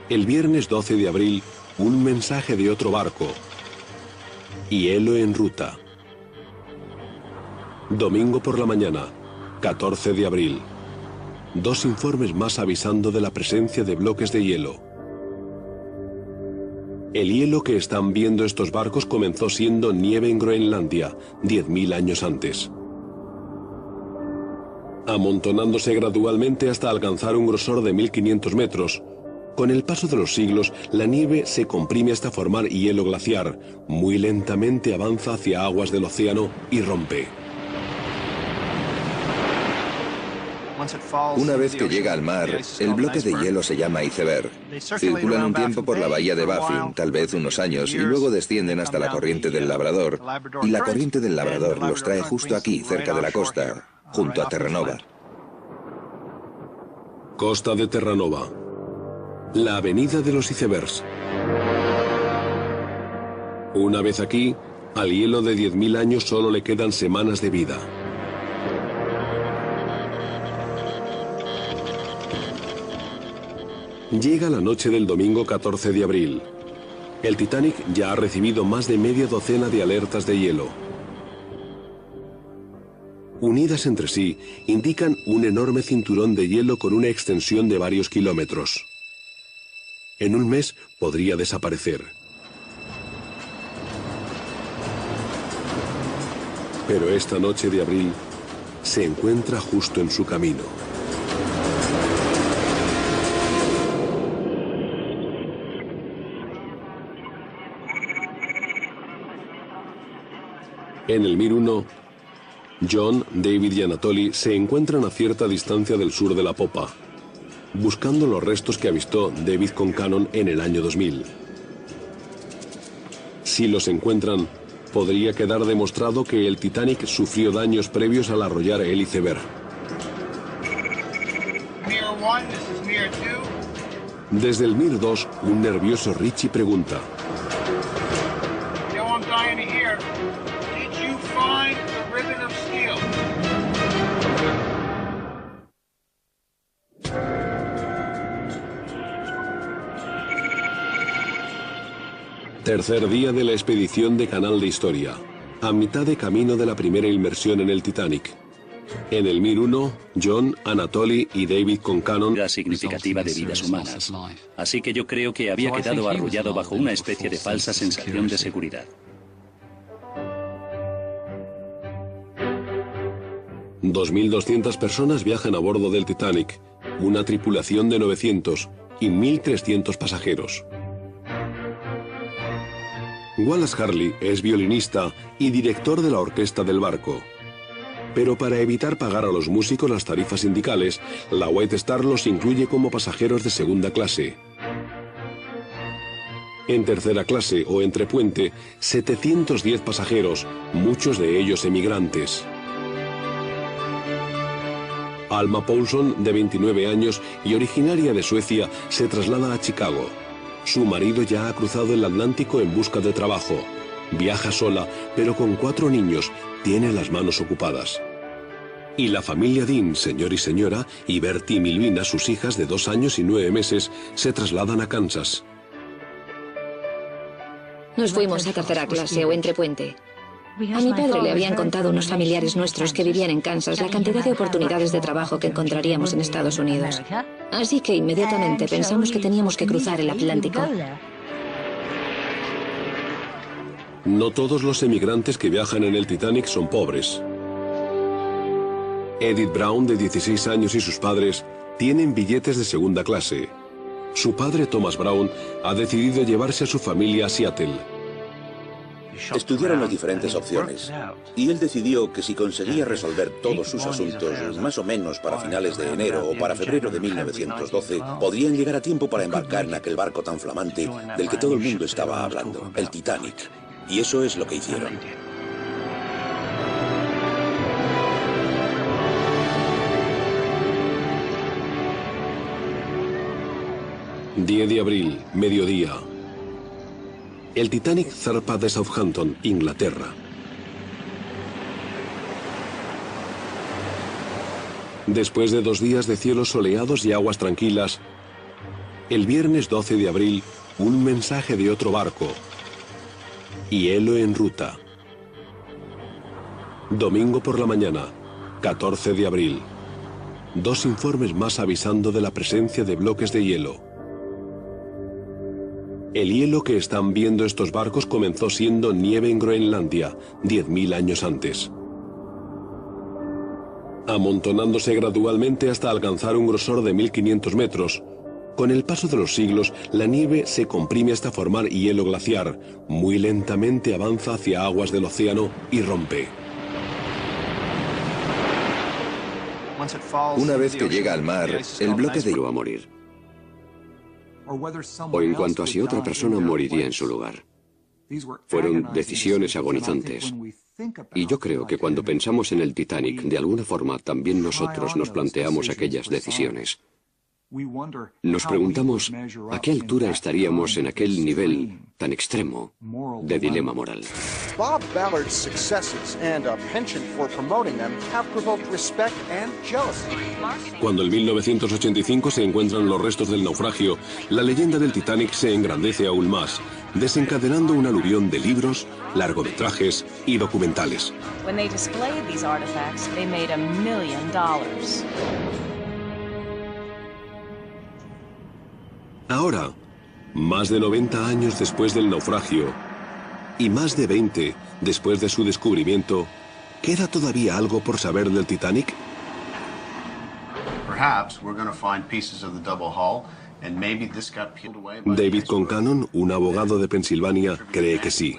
el viernes 12 de abril, un mensaje de otro barco. Hielo en ruta. Domingo por la mañana, 14 de abril. 2 informes más avisando de la presencia de bloques de hielo. El hielo que están viendo estos barcos comenzó siendo nieve en Groenlandia, 10.000 años antes, amontonándose gradualmente hasta alcanzar un grosor de 1.500 metros. Con el paso de los siglos, la nieve se comprime hasta formar hielo glaciar. Muy lentamente avanza hacia aguas del océano y rompe. Una vez que llega al mar, el bloque de hielo se llama iceberg. Circulan un tiempo por la bahía de Baffin, tal vez unos años, y luego descienden hasta la corriente del Labrador. Y la corriente del Labrador los trae justo aquí, cerca de la costa, junto a Terranova. Costa de Terranova. La avenida de los icebergs. Una vez aquí, al hielo de 10.000 años solo le quedan semanas de vida. Llega la noche del domingo 14 de abril. El Titanic ya ha recibido más de media docena de alertas de hielo. Unidas entre sí, indican un enorme cinturón de hielo con una extensión de varios kilómetros. En un mes podría desaparecer. Pero esta noche de abril se encuentra justo en su camino. En el Mir 1, John, David y Anatoly se encuentran a cierta distancia del sur de la popa, buscando los restos que avistó David Concannon en el año 2000. Si los encuentran, podría quedar demostrado que el Titanic sufrió daños previos al arrollar el iceberg. Desde el Mir 2, un nervioso Richie pregunta: Tercer día de la expedición de Canal de Historia, a mitad de camino de la primera inmersión en el Titanic. En el Mir 1, John, Anatoly y David Concannon... ...la significativa de vidas humanas. Así que yo creo que había quedado arrullado bajo una especie de falsa sensación de seguridad. 2.200 personas viajan a bordo del Titanic, una tripulación de 900 y 1.300 pasajeros. Wallace Harley es violinista y director de la orquesta del barco. Pero para evitar pagar a los músicos las tarifas sindicales, la White Star los incluye como pasajeros de segunda clase. En tercera clase o entre puente, 710 pasajeros, muchos de ellos emigrantes. Alma Paulson, de 29 años y originaria de Suecia, se traslada a Chicago. Su marido ya ha cruzado el Atlántico en busca de trabajo. Viaja sola, pero con 4 niños, tiene las manos ocupadas. Y la familia Dean, señor y señora, y Bertie y Milvina, sus hijas de 2 años y 9 meses, se trasladan a Kansas. Nos fuimos a tercera clase o entre puente. A mi padre le habían contado unos familiares nuestros que vivían en Kansas la cantidad de oportunidades de trabajo que encontraríamos en Estados Unidos. Así que inmediatamente pensamos que teníamos que cruzar el Atlántico. No todos los emigrantes que viajan en el Titanic son pobres. Edith Brown, de 16 años, y sus padres tienen billetes de segunda clase. Su padre, Thomas Brown, ha decidido llevarse a su familia a Seattle. Estudiaron las diferentes opciones y él decidió que si conseguía resolver todos sus asuntos más o menos para finales de enero o para febrero de 1912, podrían llegar a tiempo para embarcar en aquel barco tan flamante del que todo el mundo estaba hablando, el Titanic. Y eso es lo que hicieron. ...10 de abril, mediodía. El Titanic zarpa de Southampton, Inglaterra. Después de 2 días de cielos soleados y aguas tranquilas, el viernes 12 de abril, un mensaje de otro barco. Hielo en ruta. Domingo por la mañana, 14 de abril. 2 informes más avisando de la presencia de bloques de hielo. El hielo que están viendo estos barcos comenzó siendo nieve en Groenlandia, 10.000 años antes, amontonándose gradualmente hasta alcanzar un grosor de 1.500 metros. Con el paso de los siglos, la nieve se comprime hasta formar hielo glaciar. Muy lentamente avanza hacia aguas del océano y rompe. Una vez que llega al mar, el bloque de va a morir. O en cuanto a si otra persona moriría en su lugar. Fueron decisiones agonizantes. Y yo creo que cuando pensamos en el Titanic, de alguna forma también nosotros nos planteamos aquellas decisiones. Nos preguntamos a qué altura estaríamos en aquel nivel tan extremo de dilema moral. Bob Ballard's successes and a penchant for promoting them have provoked respect and jealousy. Cuando en 1985 se encuentran los restos del naufragio, la leyenda del Titanic se engrandece aún más, desencadenando un aluvión de libros, largometrajes y documentales. When they displayed these artifacts, they made $1 million. Ahora, más de 90 años después del naufragio y más de 20 después de su descubrimiento, ¿queda todavía algo por saber del Titanic? David Concannon, un abogado de Pensilvania, cree que sí.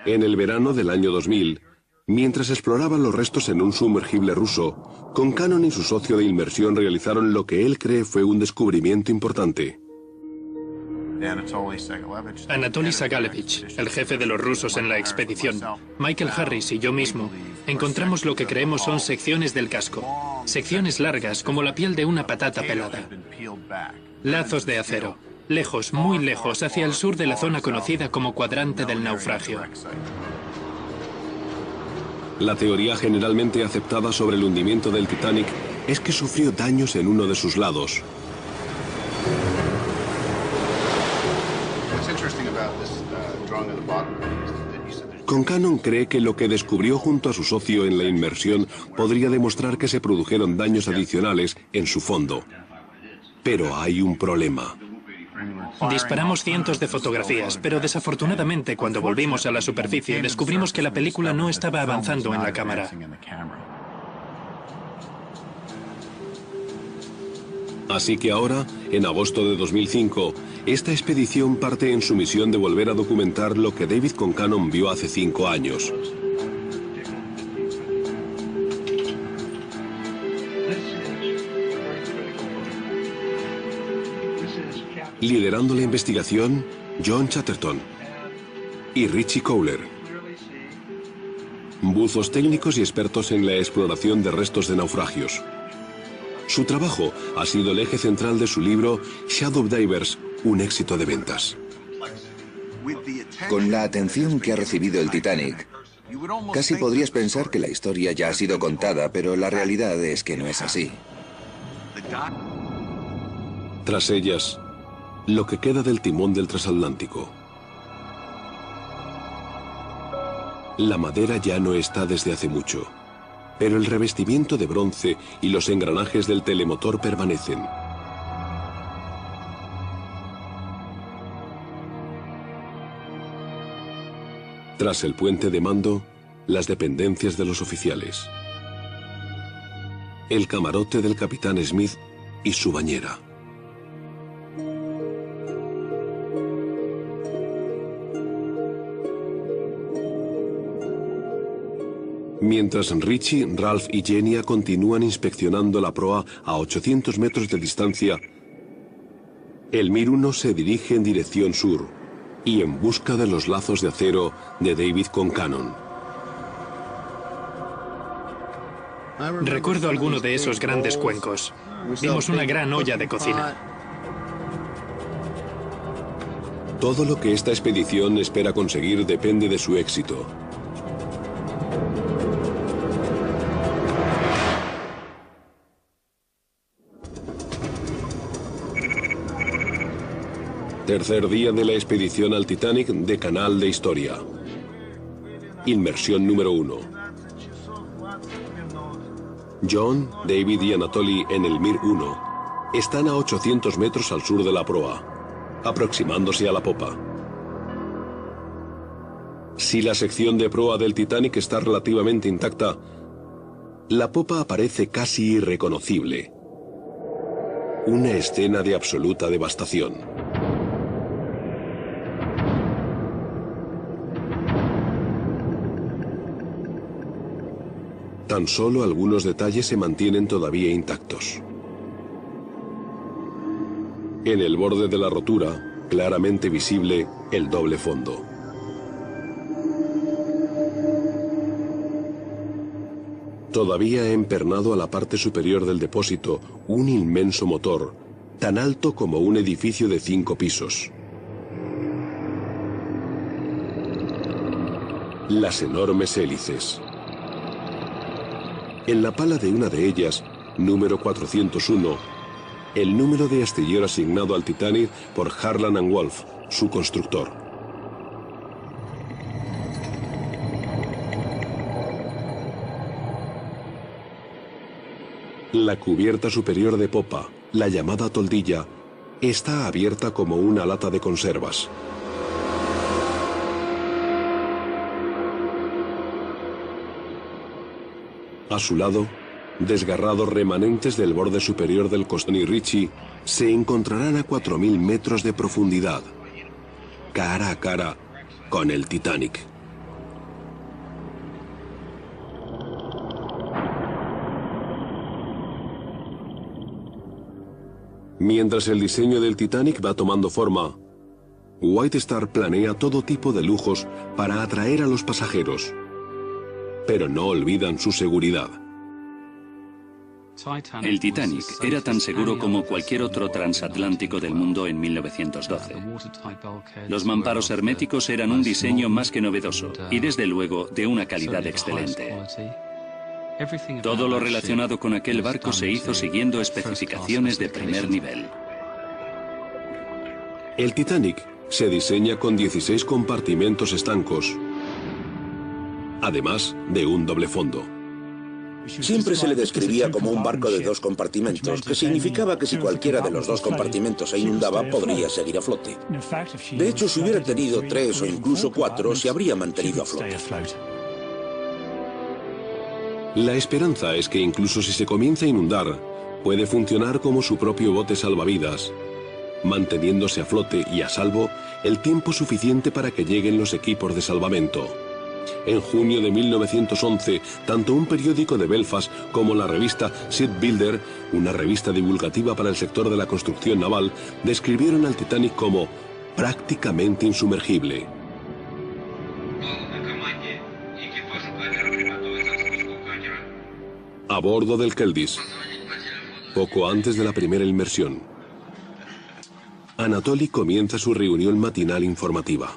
En el verano del año 2000, mientras exploraban los restos en un sumergible ruso, Concannon y su socio de inmersión realizaron lo que él cree fue un descubrimiento importante. Anatoly Sagalevich, el jefe de los rusos en la expedición, Michael Harris y yo mismo, encontramos lo que creemos son secciones del casco. Secciones largas, como la piel de una patata pelada. Lazos de acero, lejos, muy lejos, hacia el sur de la zona conocida como cuadrante del naufragio. La teoría generalmente aceptada sobre el hundimiento del Titanic es que sufrió daños en uno de sus lados. Concannon cree que lo que descubrió junto a su socio en la inmersión podría demostrar que se produjeron daños adicionales en su fondo. Pero hay un problema. Disparamos cientos de fotografías, pero desafortunadamente cuando volvimos a la superficie descubrimos que la película no estaba avanzando en la cámara. Así que ahora, en agosto de 2005, esta expedición parte en su misión de volver a documentar lo que David Concannon vio hace 5 años. Liderando la investigación, John Chatterton y Richie Kohler, buzos técnicos y expertos en la exploración de restos de naufragios. Su trabajo ha sido el eje central de su libro Shadow Divers, un éxito de ventas. Con la atención que ha recibido el Titanic, casi podrías pensar que la historia ya ha sido contada, pero la realidad es que no es así. Tras ellas, lo que queda del timón del transatlántico. La madera ya no está desde hace mucho, pero el revestimiento de bronce y los engranajes del telemotor permanecen. Tras el puente de mando, las dependencias de los oficiales. El camarote del capitán Smith y su bañera. Mientras Richie, Ralph y Jenia continúan inspeccionando la proa a 800 metros de distancia, el Mir 1 se dirige en dirección sur y en busca de los lazos de acero de David Concannon. Recuerdo alguno de esos grandes cuencos. Vimos una gran olla de cocina. Todo lo que esta expedición espera conseguir depende de su éxito. Tercer día de la expedición al Titanic de Canal de Historia. Inmersión número 1. John, David y Anatoly en el Mir 1 están a 800 metros al sur de la proa, aproximándose a la popa. Si la sección de proa del Titanic está relativamente intacta, la popa aparece casi irreconocible. Una escena de absoluta devastación. Tan solo algunos detalles se mantienen todavía intactos. En el borde de la rotura, claramente visible el doble fondo. Todavía empernado a la parte superior del depósito un inmenso motor, tan alto como un edificio de 5 pisos. Las enormes hélices. En la pala de una de ellas, número 401, el número de astillero asignado al Titanic por Harland & Wolff, su constructor. La cubierta superior de popa, la llamada toldilla, está abierta como una lata de conservas. A su lado, desgarrados remanentes del borde superior del Costoni Ritchie se encontrarán a 4.000 metros de profundidad, cara a cara con el Titanic. Mientras el diseño del Titanic va tomando forma, White Star planea todo tipo de lujos para atraer a los pasajeros, pero no olvidan su seguridad. El Titanic era tan seguro como cualquier otro transatlántico del mundo en 1912. Los mamparos herméticos eran un diseño más que novedoso y desde luego de una calidad excelente. Todo lo relacionado con aquel barco se hizo siguiendo especificaciones de primer nivel. El Titanic se diseña con 16 compartimentos estancos, además de un doble fondo. Siempre se le describía como un barco de 2 compartimentos, que significaba que si cualquiera de los 2 compartimentos se inundaba, podría seguir a flote. De hecho, si hubiera tenido 3 o incluso 4, se habría mantenido a flote. La esperanza es que incluso si se comienza a inundar, puede funcionar como su propio bote salvavidas, manteniéndose a flote y a salvo el tiempo suficiente para que lleguen los equipos de salvamento. En junio de 1911, tanto un periódico de Belfast como la revista Shipbuilder, una revista divulgativa para el sector de la construcción naval, describieron al Titanic como prácticamente insumergible. A bordo del Keldis, poco antes de la primera inmersión, Anatoly comienza su reunión matinal informativa.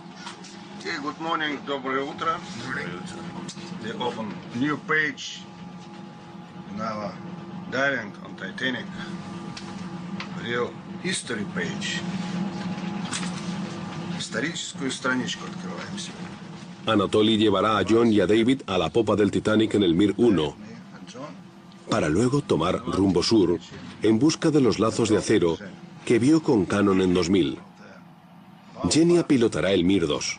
Good morning, доброе утро. We open new page in our diving on Titanic. Real history page. Историческую страничку открываем сегодня. Anatoly llevará a John y a David a la popa del Titanic en el Mir 1, para luego tomar rumbo sur en busca de los lazos de acero que vio con Cannon en 2000. Genia pilotará el Mir 2.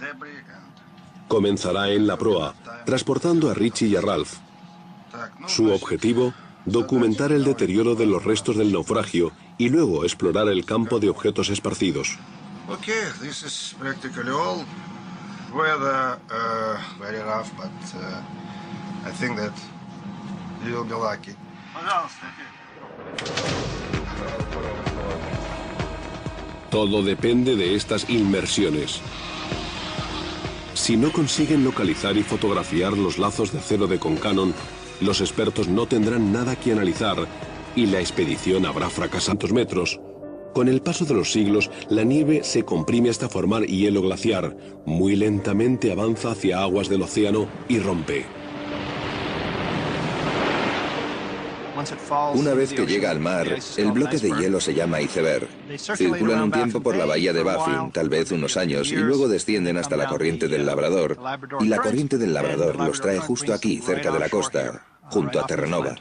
Comenzará en la proa, transportando a Richie y a Ralph. Su objetivo, documentar el deterioro de los restos del naufragio y luego explorar el campo de objetos esparcidos. Okay, this is practically all. Weather very rough, but I think that you will be lucky. Todo depende de estas inmersiones. Si no consiguen localizar y fotografiar los lazos de acero de Concannon, los expertos no tendrán nada que analizar y la expedición habrá fracasado. Metros. Con el paso de los siglos, la nieve se comprime hasta formar hielo glaciar. Muy lentamente avanza hacia aguas del océano y rompe. Una vez que llega al mar, el bloque de hielo se llama iceberg. Circulan un tiempo por la bahía de Baffin, tal vez unos años, y luego descienden hasta la corriente del Labrador. Y la corriente del Labrador los trae justo aquí, cerca de la costa, junto a Terranova.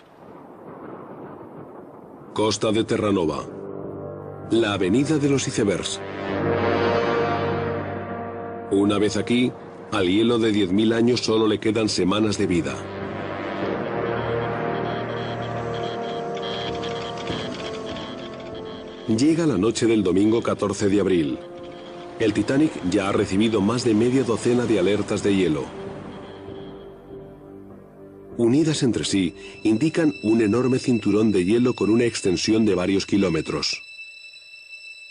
Costa de Terranova. La avenida de los icebergs. Una vez aquí, al hielo de 10.000 años solo le quedan semanas de vida. Llega la noche del domingo 14 de abril. El Titanic ya ha recibido más de media docena de alertas de hielo. unidas entre sí, indican un enorme cinturón de hielo con una extensión de varios kilómetros.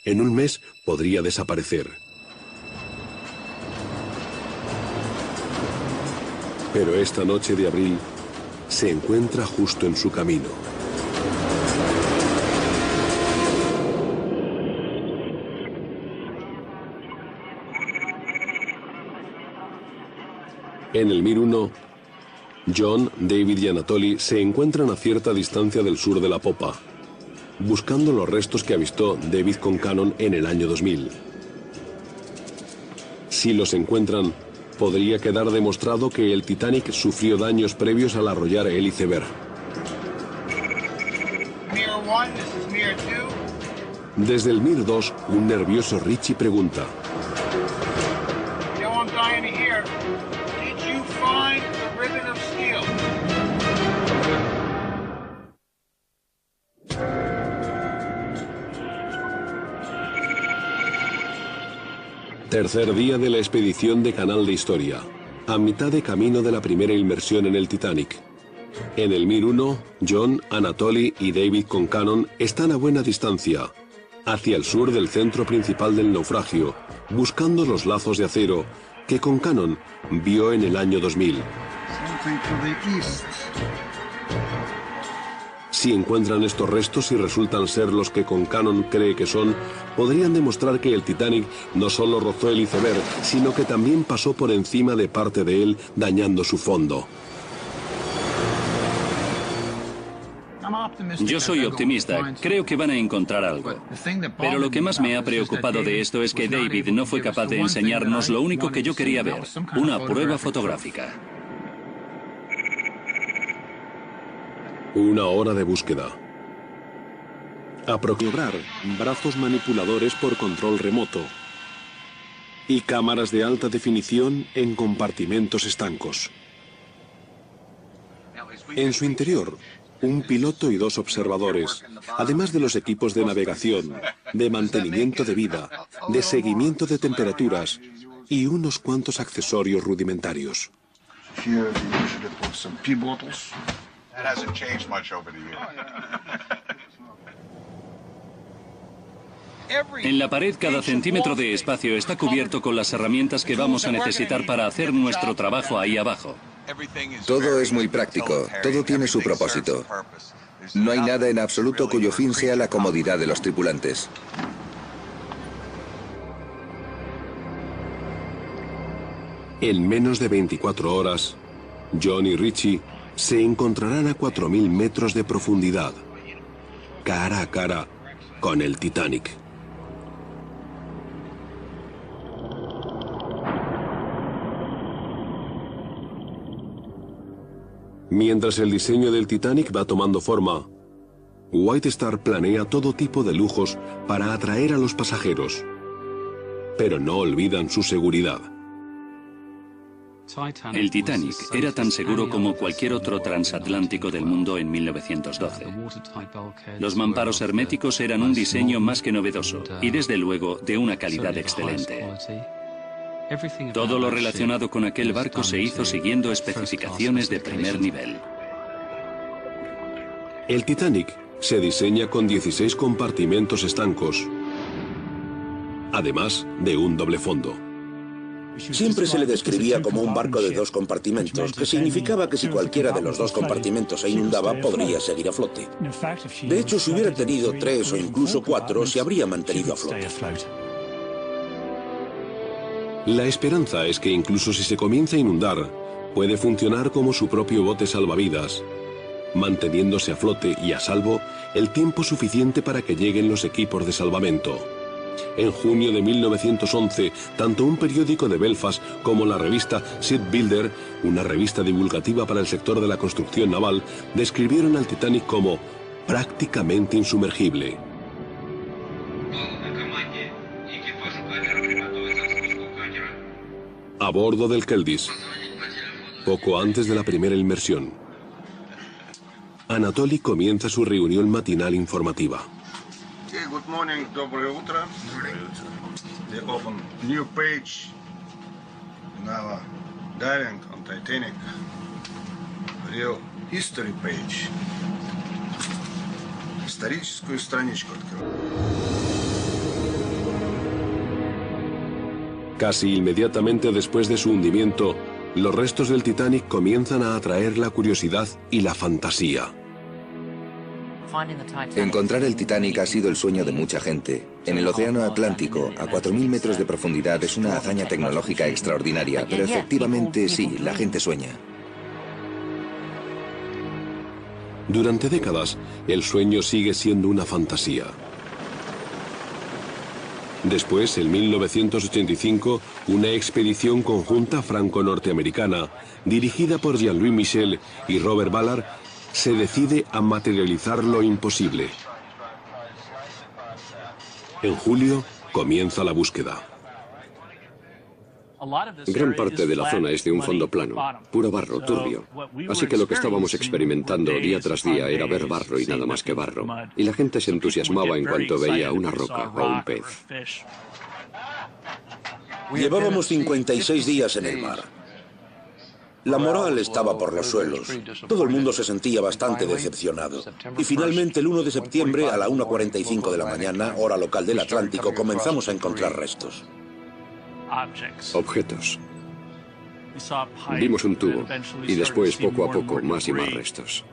En un mes podría desaparecer. Pero esta noche de abril se encuentra justo en su camino. En el Mir 1, John, David y Anatoly se encuentran a cierta distancia del sur de la popa, buscando los restos que avistó David Concannon en el año 2000. Si los encuentran, podría quedar demostrado que el Titanic sufrió daños previos al arrollar el iceberg. Desde el Mir 2, un nervioso Richie pregunta: Tercer día de la expedición de Canal de Historia, a mitad de camino de la primera inmersión en el Titanic. En el Mir 1, John, Anatoly y David Concannon están a buena distancia, hacia el sur del centro principal del naufragio, buscando los lazos de acero que Concannon vio en el año 2000. Si encuentran estos restos y resultan ser los que Concannon cree que son, podrían demostrar que el Titanic no solo rozó el iceberg, sino que también pasó por encima de parte de él, dañando su fondo. Yo soy optimista, creo que van a encontrar algo. Pero lo que más me ha preocupado de esto es que David no fue capaz de enseñarnos lo único que yo quería ver, una prueba fotográfica. Una hora de búsqueda. Aproximar brazos manipuladores por control remoto y cámaras de alta definición en compartimentos estancos. En su interior, un piloto y 2 observadores, además de los equipos de navegación, de mantenimiento de vida, de seguimiento de temperaturas y unos cuantos accesorios rudimentarios. En la pared, cada centímetro de espacio está cubierto con las herramientas que vamos a necesitar para hacer nuestro trabajo ahí abajo. Todo es muy práctico, todo tiene su propósito. No hay nada en absoluto cuyo fin sea la comodidad de los tripulantes. En menos de 24 horas, John y Richie se encontrarán a 4.000 metros de profundidad, cara a cara con el Titanic. Mientras el diseño del Titanic va tomando forma, White Star planea todo tipo de lujos para atraer a los pasajeros, pero no olvidan su seguridad. El Titanic era tan seguro como cualquier otro transatlántico del mundo en 1912. Los mamparos herméticos eran un diseño más que novedoso y desde luego de una calidad excelente. Todo lo relacionado con aquel barco se hizo siguiendo especificaciones de primer nivel. El Titanic se diseña con 16 compartimentos estancos, además de un doble fondo. Siempre se le describía como un barco de 2 compartimentos, que significaba que si cualquiera de los 2 compartimentos se inundaba, podría seguir a flote. De hecho, si hubiera tenido 3 o incluso 4, se habría mantenido a flote. La esperanza es que incluso si se comienza a inundar, puede funcionar como su propio bote salvavidas, manteniéndose a flote y a salvo el tiempo suficiente para que lleguen los equipos de salvamento. En junio de 1911, tanto un periódico de Belfast como la revista Shipbuilder, una revista divulgativa para el sector de la construcción naval, describieron al Titanic como prácticamente insumergible. A bordo del Keldis, poco antes de la primera inmersión, Anatoly comienza su reunión matinal informativa. Good morning, доброе утро. They open new page in our diving on Titanic. Real history page. Историческую страничку открыл. Casi inmediatamente después de su hundimiento, los restos del Titanic comienzan a atraer la curiosidad y la fantasía. Encontrar el Titanic ha sido el sueño de mucha gente. En el Océano Atlántico, a 4.000 metros de profundidad, es una hazaña tecnológica extraordinaria, pero efectivamente sí, la gente sueña. Durante décadas, el sueño sigue siendo una fantasía. Después, en 1985, una expedición conjunta franco-norteamericana, dirigida por Jean-Louis Michel y Robert Ballard, se decide a materializar lo imposible. En julio, comienza la búsqueda. Gran parte de la zona es de un fondo plano, puro barro, turbio. Así que lo que estábamos experimentando día tras día era ver barro y nada más que barro. Y la gente se entusiasmaba en cuanto veía una roca o un pez. Llevábamos 56 días en el mar. La moral estaba por los suelos. Todo el mundo se sentía bastante decepcionado. Y finalmente, el 1 de septiembre, a la 1:45 de la mañana, hora local del Atlántico, comenzamos a encontrar restos. Objetos. Vimos un tubo y después, poco a poco, más y más restos.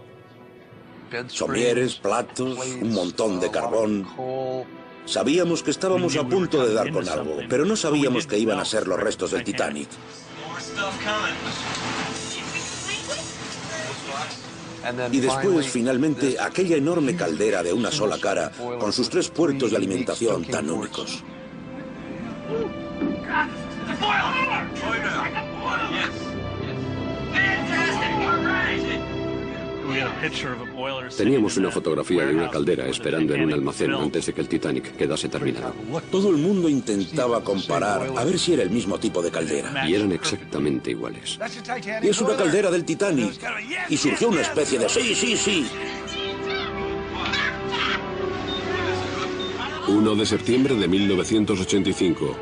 Somieres, platos, un montón de carbón. Sabíamos que estábamos a punto de dar con algo, pero no sabíamos que iban a ser los restos del Titanic. Y después, finalmente, aquella enorme caldera de una sola cara, con sus 3 puertos de alimentación tan únicos. Teníamos una fotografía de una caldera esperando en un almacén antes de que el Titanic quedase terminado. Todo el mundo intentaba comparar a ver si era el mismo tipo de caldera. Y eran exactamente iguales. Y es una caldera del Titanic. Y surgió una especie de sí, sí, sí. 1 de septiembre de 1985.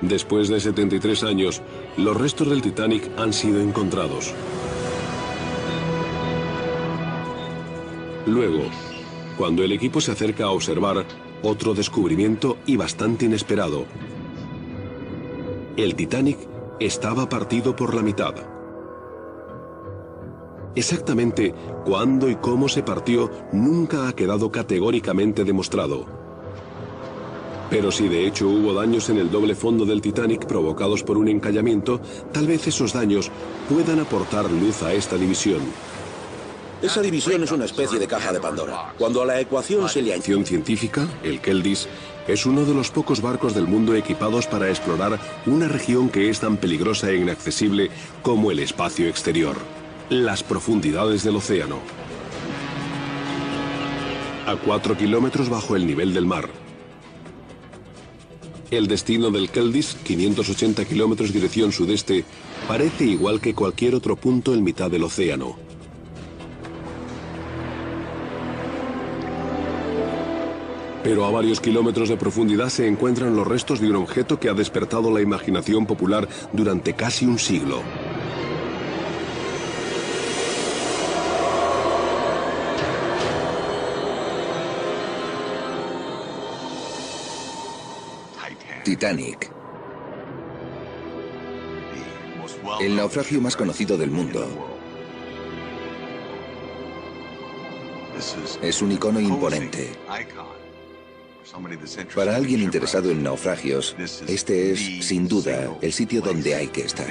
Después de 73 años, los restos del Titanic han sido encontrados. Luego, cuando el equipo se acerca a observar, otro descubrimiento y bastante inesperado. El Titanic estaba partido por la mitad. Exactamente cuándo y cómo se partió nunca ha quedado categóricamente demostrado. Pero si de hecho hubo daños en el doble fondo del Titanic provocados por un encallamiento, tal vez esos daños puedan aportar luz a esta división. Esa división es una especie de caja de Pandora. Cuando a la ecuación se le añade... científica, el Keldis, es uno de los pocos barcos del mundo equipados para explorar una región que es tan peligrosa e inaccesible como el espacio exterior, las profundidades del océano. A 4 kilómetros bajo el nivel del mar. El destino del Keldis, 580 kilómetros dirección sudeste, parece igual que cualquier otro punto en mitad del océano. Pero a varios kilómetros de profundidad se encuentran los restos de un objeto que ha despertado la imaginación popular durante casi un siglo. Titanic. El naufragio más conocido del mundo. Es un icono imponente. Para alguien interesado en naufragios, este es, sin duda, el sitio donde hay que estar.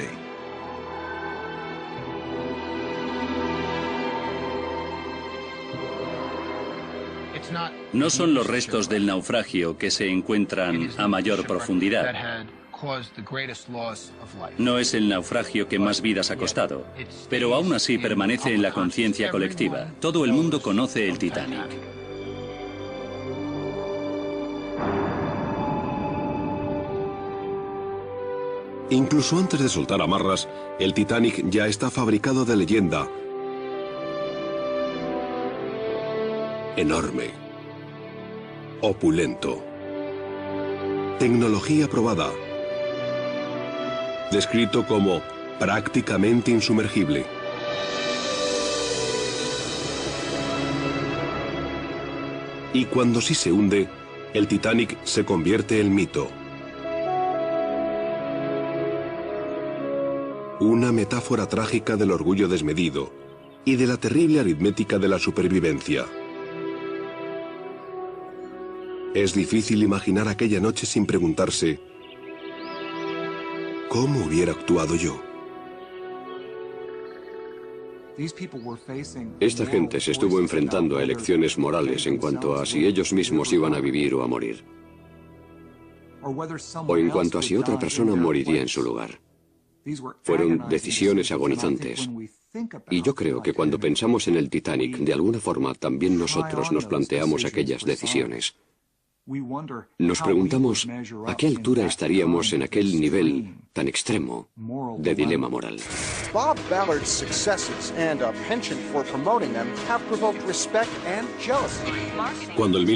No son los restos del naufragio que se encuentran a mayor profundidad. No es el naufragio que más vidas ha costado, pero aún así permanece en la conciencia colectiva. Todo el mundo conoce el Titanic. Incluso antes de soltar amarras, el Titanic ya está fabricado de leyenda. Enorme. Opulento. Tecnología probada. Descrito como prácticamente insumergible. Y cuando sí se hunde, el Titanic se convierte en mito. Una metáfora trágica del orgullo desmedido y de la terrible aritmética de la supervivencia. Es difícil imaginar aquella noche sin preguntarse, ¿cómo hubiera actuado yo? Esta gente se estuvo enfrentando a elecciones morales en cuanto a si ellos mismos iban a vivir o a morir, o en cuanto a si otra persona moriría en su lugar. Fueron decisiones agonizantes. Y yo creo que cuando pensamos en el Titanic, de alguna forma también nosotros nos planteamos aquellas decisiones. Nos preguntamos a qué altura estaríamos en aquel nivel tan extremo de dilema moral. Bob Ballard's successes and a penchant for promoting them have provoked respect and jealousy. Cuando el